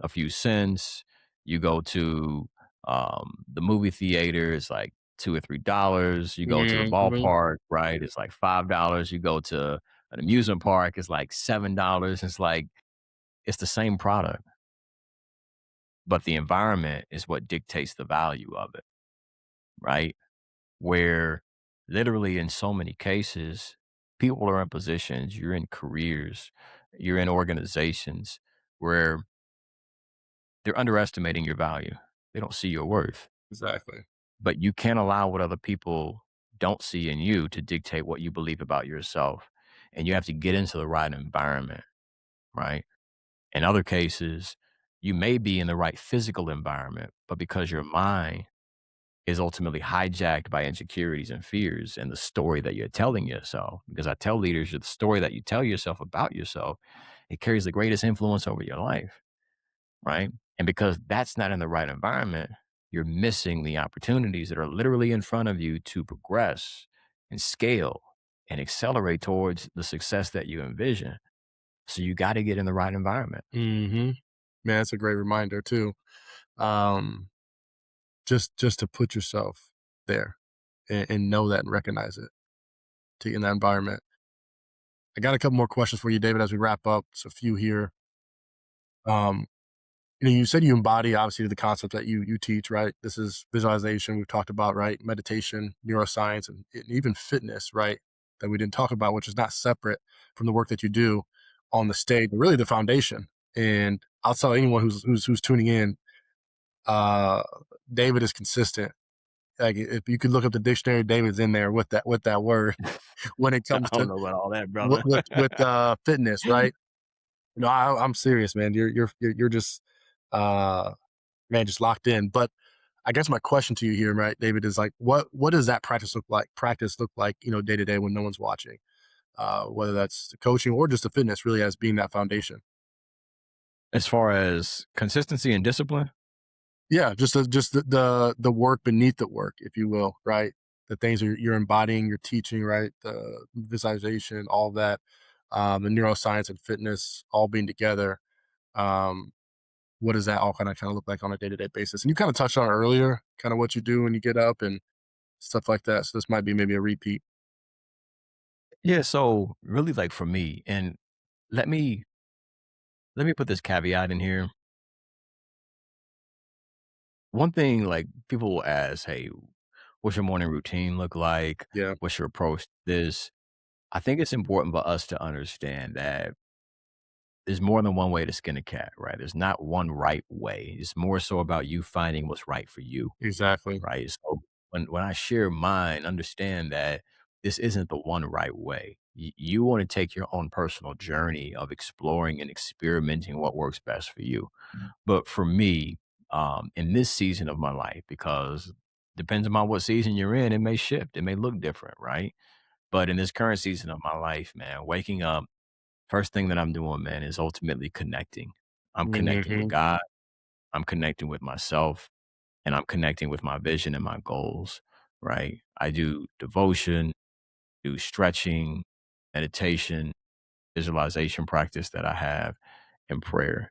a few cents. You go to the movie theater, it's like $2 or $3. You go to the hmm, ballpark, right? It's like $5. You go to an amusement park, it's like $7. It's like, it's the same product, but the environment is what dictates the value of it, right? Where literally in so many cases, people are in positions, you're in careers, you're in organizations where they're underestimating your value. They don't see your worth, exactly. but you can't allow what other people don't see in you to dictate what you believe about yourself. And you have to get into the right environment, right? In other cases, you may be in the right physical environment, but because your mind is ultimately hijacked by insecurities and fears and the story that you're telling yourself. Because I tell leaders, the story that you tell yourself about yourself, it carries the greatest influence over your life, right? And because that's not in the right environment, you're missing the opportunities that are literally in front of you to progress and scale and accelerate towards the success that you envision. So you got to get in the right environment. Hmm. Man, that's a great reminder too. Um, just to put yourself there and know that and recognize it to in that environment. I got a couple more questions for you, David, as we wrap up. It's a few here. Um, you said you embody obviously the concept that you teach, right? This is visualization we've talked about, right? Meditation, neuroscience, and even fitness, right? That we didn't talk about, which is not separate from the work that you do on the stage, but really the foundation. And I'll tell anyone who's tuning in, uh, David is consistent. Like if you could look up the dictionary, David's in there with that word when it I comes don't to know about all that, brother. fitness, right? No, I'm serious, man. You're just uh man, just locked in. But I guess my question to you here, right, David, is like what does that practice look like? Practice look like, day to day when no one's watching, whether that's the coaching or just the fitness, really as being that foundation. As far as consistency and discipline, Yeah, just the work beneath the work, if you will, right? The things you're embodying, you're teaching, right? The visualization, all that, the neuroscience and fitness all being together. Um, what does that all kind of look like on a day to day basis? And you kind of touched on it earlier, kind of what you do when you get up and stuff like that. So this might be maybe a repeat. yeah. So really, like for me, and let me let me put this caveat in here. One thing, like people will ask, "Hey, what's your morning routine look like? Yeah, What's your approach to this?" I think it's important for us to understand that there's more than one way to skin a cat, right? There's not one right way. It's more so about you finding what's right for you, exactly. right? So when I share mine, understand that this isn't the one right way. You want to take your own personal journey of exploring and experimenting what works best for you. But for me, in this season of my life, because depends on what season you're in, it may shift, it may look different, right? But in this current season of my life, man, waking up, first thing that I'm doing, man, is ultimately connecting. I'm connecting with Hmm. God, I'm connecting with myself, and I'm connecting with my vision and my goals, right? I do devotion, do stretching, meditation, visualization practice that I have, and prayer.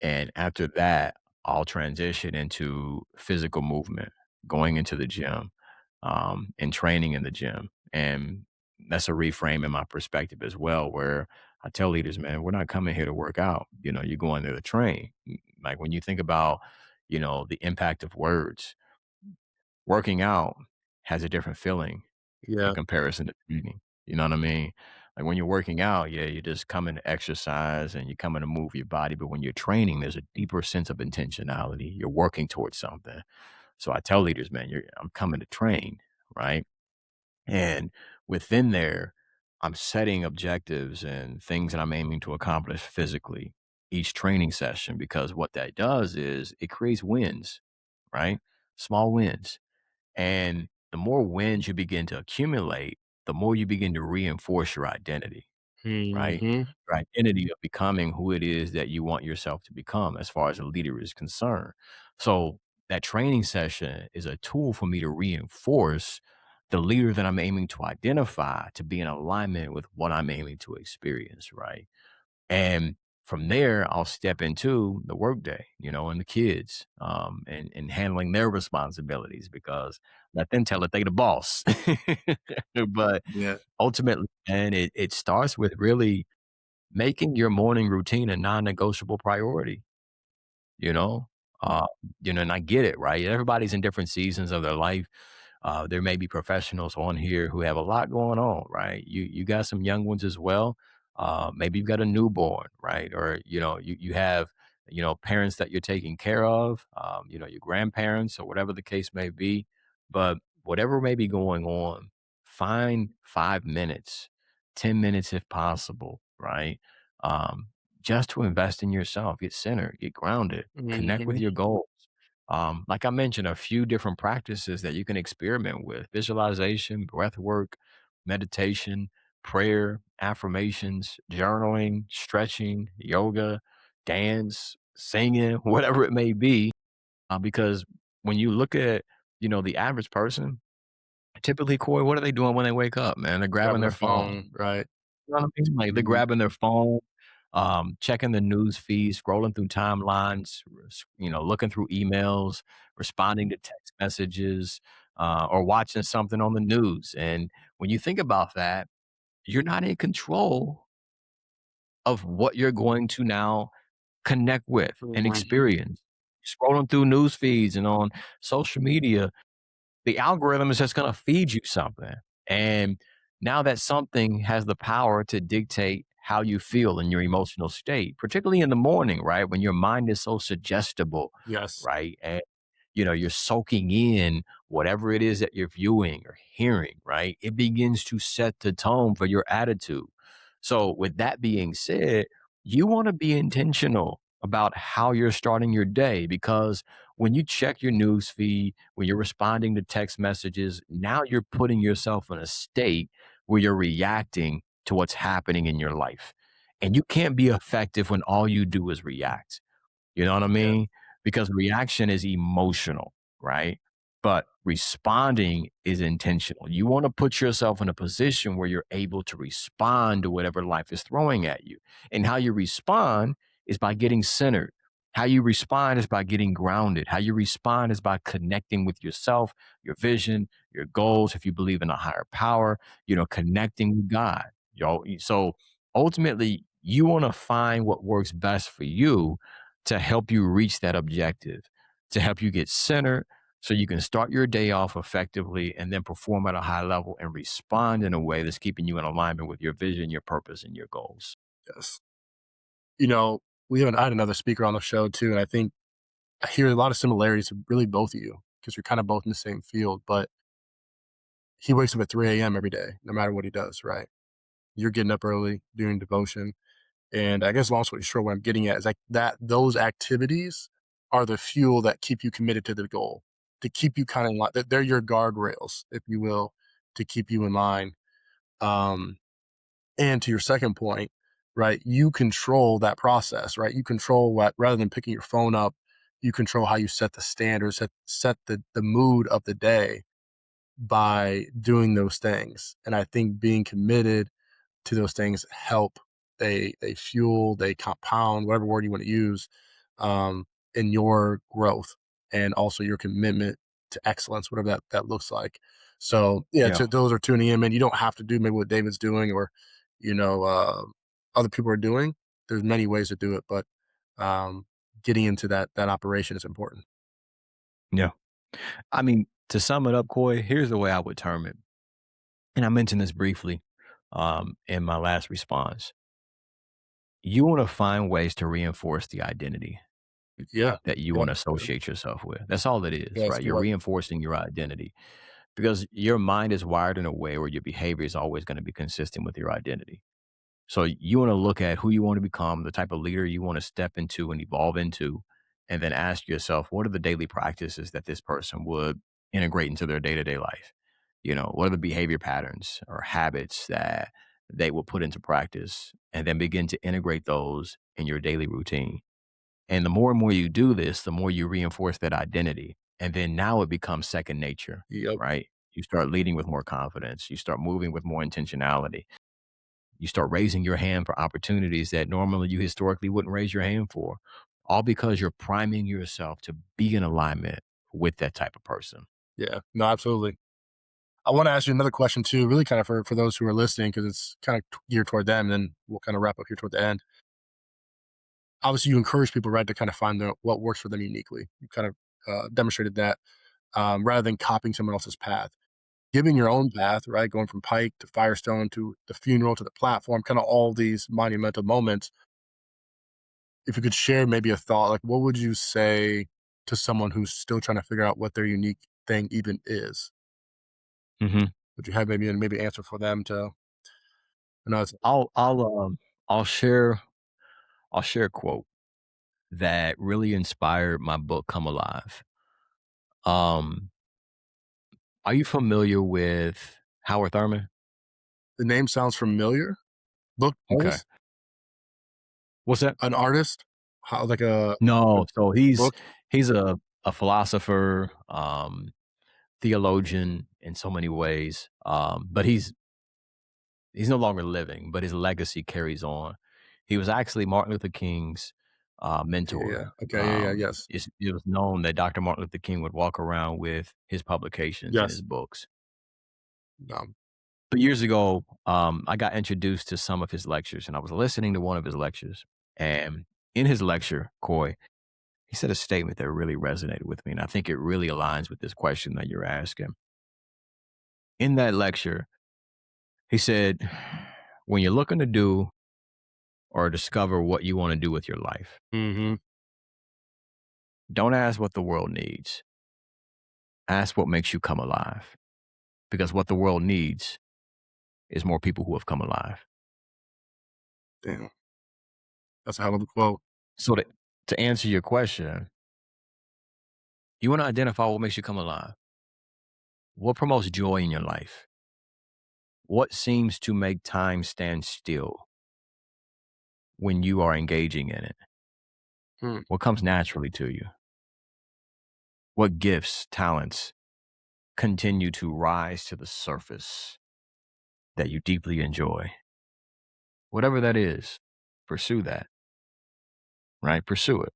And after that, I'll transition into physical movement, going into the gym, and training in the gym. And that's a reframe in my perspective as well, where I tell leaders, man, we're not coming here to work out. You're going there to train. Like when you think about, the impact of words, working out has a different feeling in Yeah. comparison to training. You know what I mean? Like when you're working out, yeah, you're just coming to exercise and you're coming to move your body. But when you're training, there's a deeper sense of intentionality. You're working towards something. So I tell leaders, man, I'm coming to train, right? And within there, I'm setting objectives and things that I'm aiming to accomplish physically each training session because what that does is it creates wins, right? Small wins. And the more wins you begin to accumulate, the more you begin to reinforce your identity, right? Hmm. Your identity of becoming who it is that you want yourself to become as far as a leader is concerned. So that training session is a tool for me to reinforce the leader that I'm aiming to identify to be in alignment with what I'm aiming to experience, right? And from there, I'll step into the workday, and the kids, and handling their responsibilities because let them tell it they the boss. But Yeah. ultimately, man, it starts with really making your morning routine a non-negotiable priority, you know? Uh, and I get it, right? Everybody's in different seasons of their life. There may be professionals on here who have a lot going on, right? You got some young ones as well. Maybe you've got a newborn, right? Or you have parents that you're taking care of, your grandparents or whatever the case may be. But whatever may be going on, find 5 minutes, 10 minutes if possible, right? Um, just to invest in yourself, get centered, get grounded, connect with Hmm. your goals. Like I mentioned, a few different practices that you can experiment with: visualization, breath work, meditation, prayer, affirmations, journaling, stretching, yoga, dance, singing, whatever it may be. Because when you look at, the average person, typically, Corey, what are they doing when they wake up, man? They're grabbing Grabbing their their phone. phone, right? You know what I mean? Like, they're Mhm. grabbing their phone, checking the news feed, scrolling through timelines, looking through emails, responding to text messages, or watching something on the news, and when you think about that, you're not in control of what you're going to now connect with and Mhm. experience. Scrolling through news feeds and on social media, the algorithm is just going to feed you something. And now that something has the power to dictate how you feel in your emotional state, particularly in the morning, right? When your mind is so suggestible, Yes. right? And you're soaking in whatever it is that you're viewing or hearing, right? It begins to set the tone for your attitude. So, with that being said, you want to be intentional about how you're starting your day, because when you check your news feed, when you're responding to text messages, now you're putting yourself in a state where you're reacting to what's happening in your life. And you can't be effective when all you do is react. You know what I Yeah. mean? Because reaction is emotional, right? But responding is intentional. You want to put yourself in a position where you're able to respond to whatever life is throwing at you. And how you respond is by getting centered. How you respond is by getting grounded. How you respond is by connecting with yourself, your vision, your goals. If you believe in a higher power, connecting with God. So ultimately, you want to find what works best for you to help you reach that objective, to help you get centered so you can start your day off effectively and then perform at a high level and respond in a way that's keeping you in alignment with your vision, your purpose, and your goals. Yes. You know, I had another speaker on the show too, and I think I hear a lot of similarities with really both of you because you're kind of both in the same field. But he wakes up at 3 a.m. every day, no matter what he does, right? You're getting up early, doing devotion. And I guess long story short, what I'm getting at is like that those activities are the fuel that keep you committed to the goal, to keep you kind of in line. They're your guardrails, if you will, to keep you in line. Um, and to your second point, right, you control that process, right? You control what, rather than picking your phone up, you control how you set the standards, set the mood of the day by doing those things. And I think being committed to those things help. They fuel, they compound, whatever word you want to use, um, in your growth and also your commitment to excellence, whatever that looks like. So yeah, Yeah. to those are tuning in, man. You don't have to do maybe what David's doing or you know other people are doing. There's many ways to do it, but getting into that operation is important. Yeah. I mean, to sum it up, Coy, here's the way I would term it. And I mentioned this briefly in my last response. You want to find ways to reinforce the identity Yeah, that you yeah, want to associate yourself with. That's all it yeah. is, That's a right? good You're one. reinforcing your identity because your mind is wired in a way where your behavior is always going to be consistent with your identity. So you want to look at who you want to become, the type of leader you want to step into and evolve into, and then ask yourself, what are the daily practices that this person would integrate into their day to day life? What are the behavior patterns or habits that they will put into practice, and then begin to integrate those in your daily routine. And the more and more you do this, the more you reinforce that identity. And then now it becomes second nature, Yep. right? You start leading with more confidence. You start moving with more intentionality. You start raising your hand for opportunities that normally you historically wouldn't raise your hand for, all because you're priming yourself to be in alignment with that type of person. Yeah. No, absolutely. I want to ask you another question too, really kind of for those who are listening, because it's kind of geared toward them. And then we'll kind of wrap up here toward the end. Obviously, you encourage people, right, to kind of find what works for them uniquely. You kind of demonstrated that rather than copying someone else's path. Giving your own path, right, going from Pike to Firestone to the funeral to the platform, kind of all these monumental moments. If you could share maybe a thought, like what would you say to someone who's still trying to figure out what their unique thing even is? hmm Would you have maybe an answer for them to? No, it's I'll I'll I'll share I'll share a quote that really inspired my book Come Alive. Um, are you familiar with Howard Thurman? the name sounds familiar. Book Okay. artist, What's that? an artist, how like a No, so he's book. he's a philosopher, theologian in so many ways. But he's no longer living, but his legacy carries on. He was actually Martin Luther King's Yeah, yeah. mentor. Okay, yeah, yeah, yes, It was known that Dr. Martin Luther King would walk around with his publications and his yes. books. Um, But years ago, I got introduced to some of his lectures, and I was listening to one of his lectures, and In his lecture, Coy, he said a statement that really resonated with me, and I think it really aligns with this question that you're asking. In that lecture, he said, when you're looking to do or discover what you want to do with your life, Mm-hmm. don't ask what the world needs. Ask what makes you come alive. Because what the world needs is more people who have come alive. Damn, that's a hell of a quote. So to answer your question, you want to identify what makes you come alive. What promotes joy in your life? What seems to make time stand still when you are engaging in it? Hmm. What comes naturally to you? What gifts, talents continue to rise to the surface that you deeply enjoy? Whatever that is, pursue that, right? Pursue it.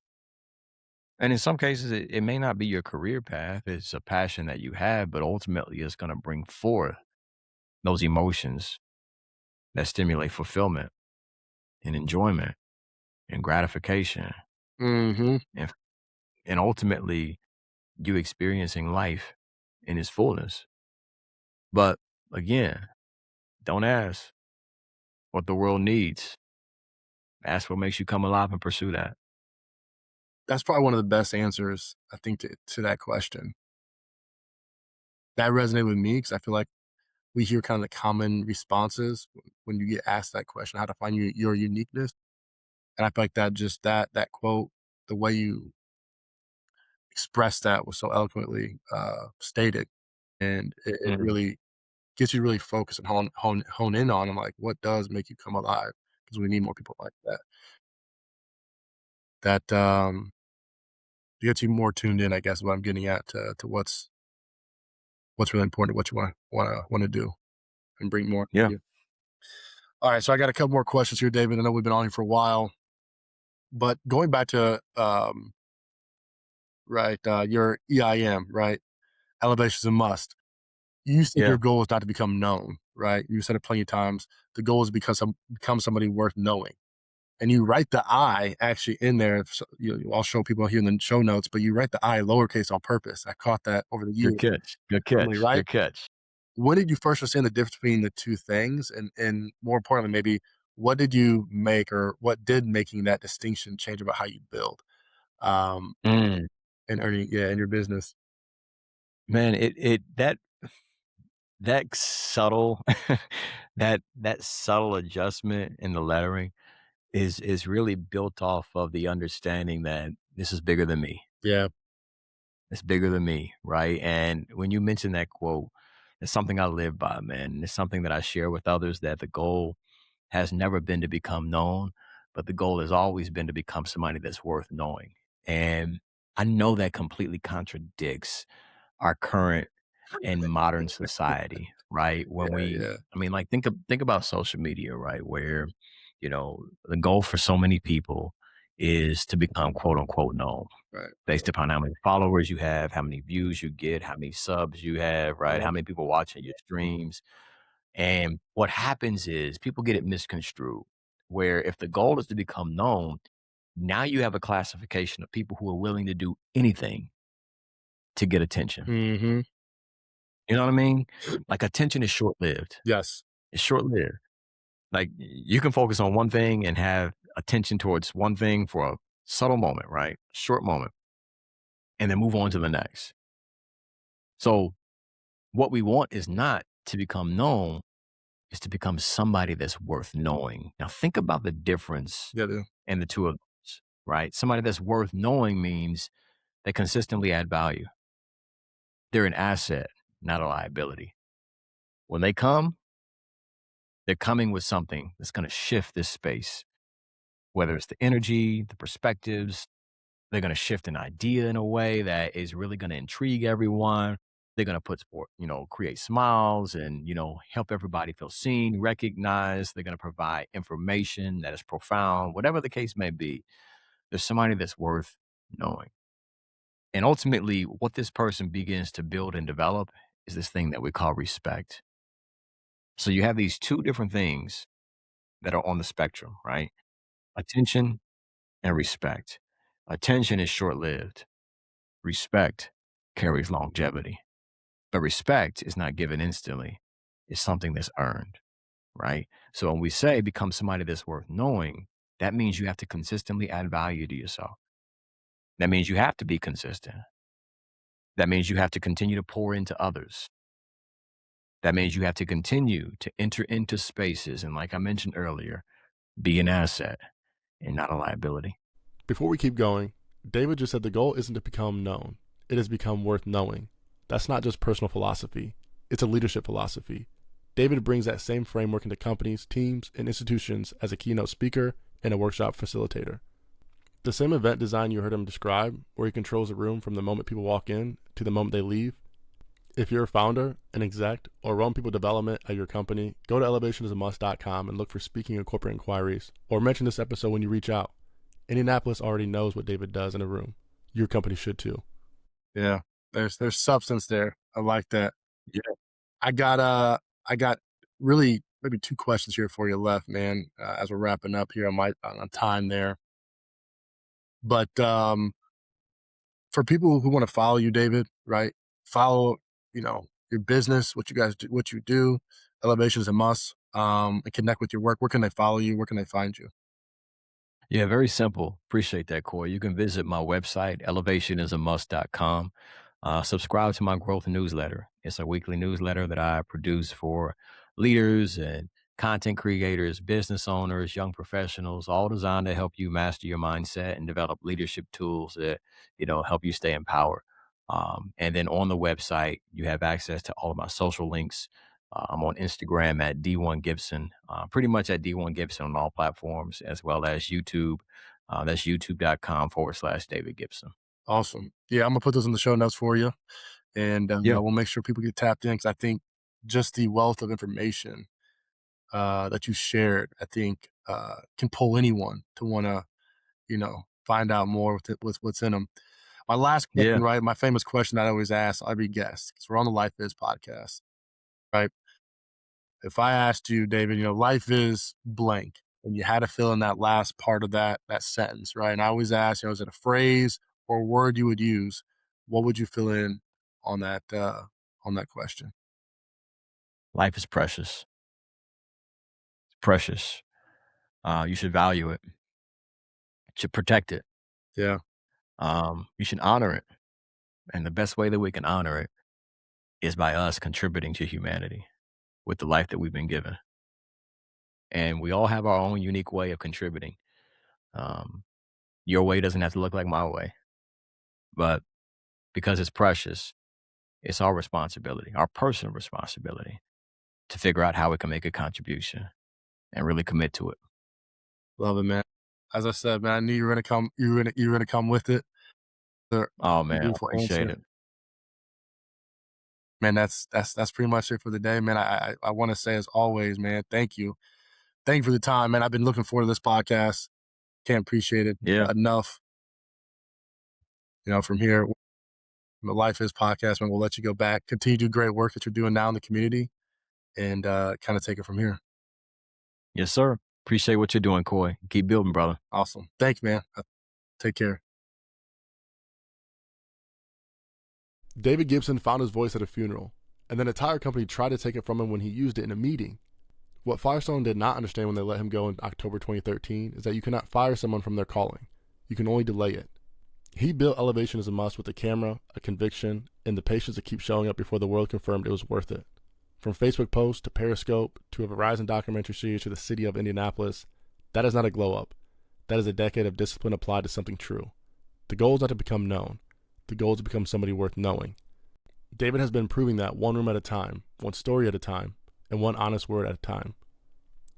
And in some cases, it may not be your career path. It's a passion that you have, but ultimately it's going to bring forth those emotions that stimulate fulfillment and enjoyment and gratification Mm-hmm. and, and ultimately you experiencing life in its fullness. But again, don't ask what the world needs. Ask what makes you come alive and pursue that. That's probably one of the best answers, I think, to that question. That resonated with me because I feel like we hear kind of the common responses when you get asked that question, how to find your uniqueness. And I feel like that quote, the way you expressed that was so eloquently stated, and it Mm, really gets you to really focus and hone in on, like, what does make you come alive? Because we need more people like that. That gets you more tuned in, I guess, is what I'm getting at to what's really important, what you want to do, and bring more yeah. to you. All right, so I got a couple more questions here, David. I know we've been on here for a while, but going back to right, your EIM, right? Elevation is a must. You said Yeah. your goal is not to become known, right? You said it plenty of times. The goal is to become somebody worth knowing. And you write the I actually in there. So, I'll show people here in the show notes, but you write the I lowercase on purpose. I caught that over the Good years. catch. Good Firmly, catch. right? Good catch. When did you first understand the difference between the two things? And more importantly, maybe what did you make or what did making that distinction change about how you build um, Mm. and earning, yeah, in your business? Man, that subtle that subtle adjustment in the lettering is really built off of the understanding that this is bigger than me. Yeah. It's bigger than me, right? And when you mention that quote, it's something I live by, man. It's something that I share with others that the goal has never been to become known, but the goal has always been to become somebody that's worth knowing. And I know that completely contradicts our current and modern society, right? When Yeah. we, Yeah. I mean, like think about social media, right? Where, the goal for so many people is to become quote unquote known Right. based upon how many followers you have, how many views you get, how many subs you have, right? Yeah. How many people watching your streams. And what happens is people get it misconstrued, where if the goal is to become known, now you have a classification of people who are willing to do anything to get attention. Mm-hmm. You know what I mean? Like attention is short lived. Yes. It's short lived. Like you can focus on one thing and have attention towards one thing for a subtle moment, right? Short moment, and then move on to the next. So what we want is not to become known, is to become somebody that's worth knowing. Now think about the difference Yeah. Dude. in the two of those, right? Somebody that's worth knowing means they consistently add value. They're an asset, not a liability. When they come, they're coming with something that's going to shift this space, whether it's the energy, the perspectives. They're going to shift an idea in a way that is really going to intrigue everyone. They're going to put sport, create smiles and, help everybody feel seen, recognized. They're going to provide information that is profound, whatever the case may be. There's somebody that's worth knowing. And ultimately, what this person begins to build and develop is this thing that we call respect. So you have these two different things that are on the spectrum, right? Attention and respect. Attention is short-lived. Respect carries longevity. But respect is not given instantly. It's something that's earned, right? So when we say become somebody that's worth knowing, that means you have to consistently add value to yourself. That means you have to be consistent. That means you have to continue to pour into others. That means you have to continue to enter into spaces and, like I mentioned earlier, be an asset and not a liability. Before we keep going, David just said the goal isn't to become known. It is become worth knowing. That's not just personal philosophy. It's a leadership philosophy. David brings that same framework into companies, teams, and institutions as a keynote speaker and a workshop facilitator. The same event design you heard him describe, where he controls a room from the moment people walk in to the moment they leave. If you're a founder, an exec, or run people development at your company, go to elevationasamust.com and look for speaking and corporate inquiries, or mention this episode when you reach out. Indianapolis already knows what David does in a room. Your company should too. Yeah, there's substance there. I like that. Yeah. I got really maybe 2 questions here for you left, man, as we're wrapping up here on time there. But for people who want to follow you, David, right? Follow, your business, what you guys do, what you do. Elevation is a must. And connect with your work. Where can they follow you? Where can they find you? Yeah, very simple. Appreciate that, Corey. You can visit my website, elevationasamust.com. Subscribe to my growth newsletter. It's a weekly newsletter that I produce for leaders and content creators, business owners, young professionals, all designed to help you master your mindset and develop leadership tools that, help you stay empowered. And then on the website, you have access to all of my social links. I'm on Instagram at D1Gibson, pretty much at D1Gibson on all platforms, as well as YouTube. That's youtube.com/David Gibson. Awesome. Yeah, I'm going to put those in the show notes for you. And Yeah. we'll make sure people get tapped in, because I think just the wealth of information that you shared, I think can pull anyone to want to, find out more with what's in them. My last question, Yeah. right? My famous question that I always ask every guest, because we're on the Life Is podcast, right? If I asked you, David, life is blank, and you had to fill in that last part of that sentence, right? And I always ask, is it a phrase or a word you would use? What would you fill in on that question? Life is precious. It's precious. You should value it. You should protect it. Yeah. You should honor it. And the best way that we can honor it is by us contributing to humanity with the life that we've been given. And we all have our own unique way of contributing. Your way doesn't have to look like my way, but because it's precious, it's our responsibility, our personal responsibility, to figure out how we can make a contribution and really commit to it. Love it, man. As I said, man, I knew you were gonna come. You were gonna come with it. Oh man, I Beautiful appreciate answer. it. Man, that's pretty much it for the day, man. I want to say, as always, man, thank you for the time, man. I've been looking forward to this podcast. Can't appreciate it Yeah. enough. From here, the Life Is podcast, man, we'll let you go back, continue to do great work that you're doing now in the community, and kind of take it from here. Yes, sir. Appreciate what you're doing, Coy. Keep building, brother. Awesome. Thanks, man. Take care. David Gibson found his voice at a funeral, and then a tire company tried to take it from him when he used it in a meeting. What Firestone did not understand when they let him go in October 2013 is that you cannot fire someone from their calling. You can only delay it. He built Elevation as a Must with a camera, a conviction, and the patience to keep showing up before the world confirmed it was worth it. From Facebook posts to Periscope to a Verizon documentary series to the city of Indianapolis, that is not a glow up. That is a decade of discipline applied to something true. The goal is not to become known. The goal is to become somebody worth knowing. David has been proving that one room at a time, one story at a time, and one honest word at a time.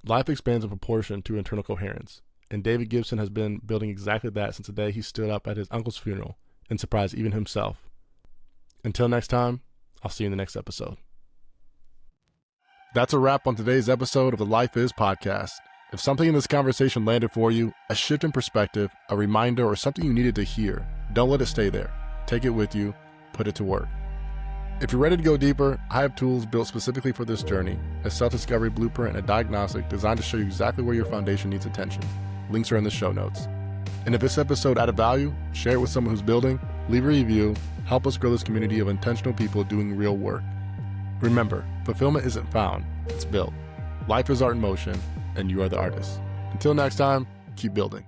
Life expands in proportion to internal coherence, and David Gibson has been building exactly that since the day he stood up at his uncle's funeral and surprised even himself. Until next time, I'll see you in the next episode. That's a wrap on today's episode of the Life Is podcast. If something in this conversation landed for you, a shift in perspective, a reminder, or something you needed to hear, don't let it stay there. Take it with you, put it to work. If you're ready to go deeper, I have tools built specifically for this journey, a self-discovery blueprint and a diagnostic designed to show you exactly where your foundation needs attention. Links are in the show notes. And if this episode added value, share it with someone who's building, leave a review, help us grow this community of intentional people doing real work. Remember, fulfillment isn't found, it's built. Life is art in motion, and you are the artist. Until next time, keep building.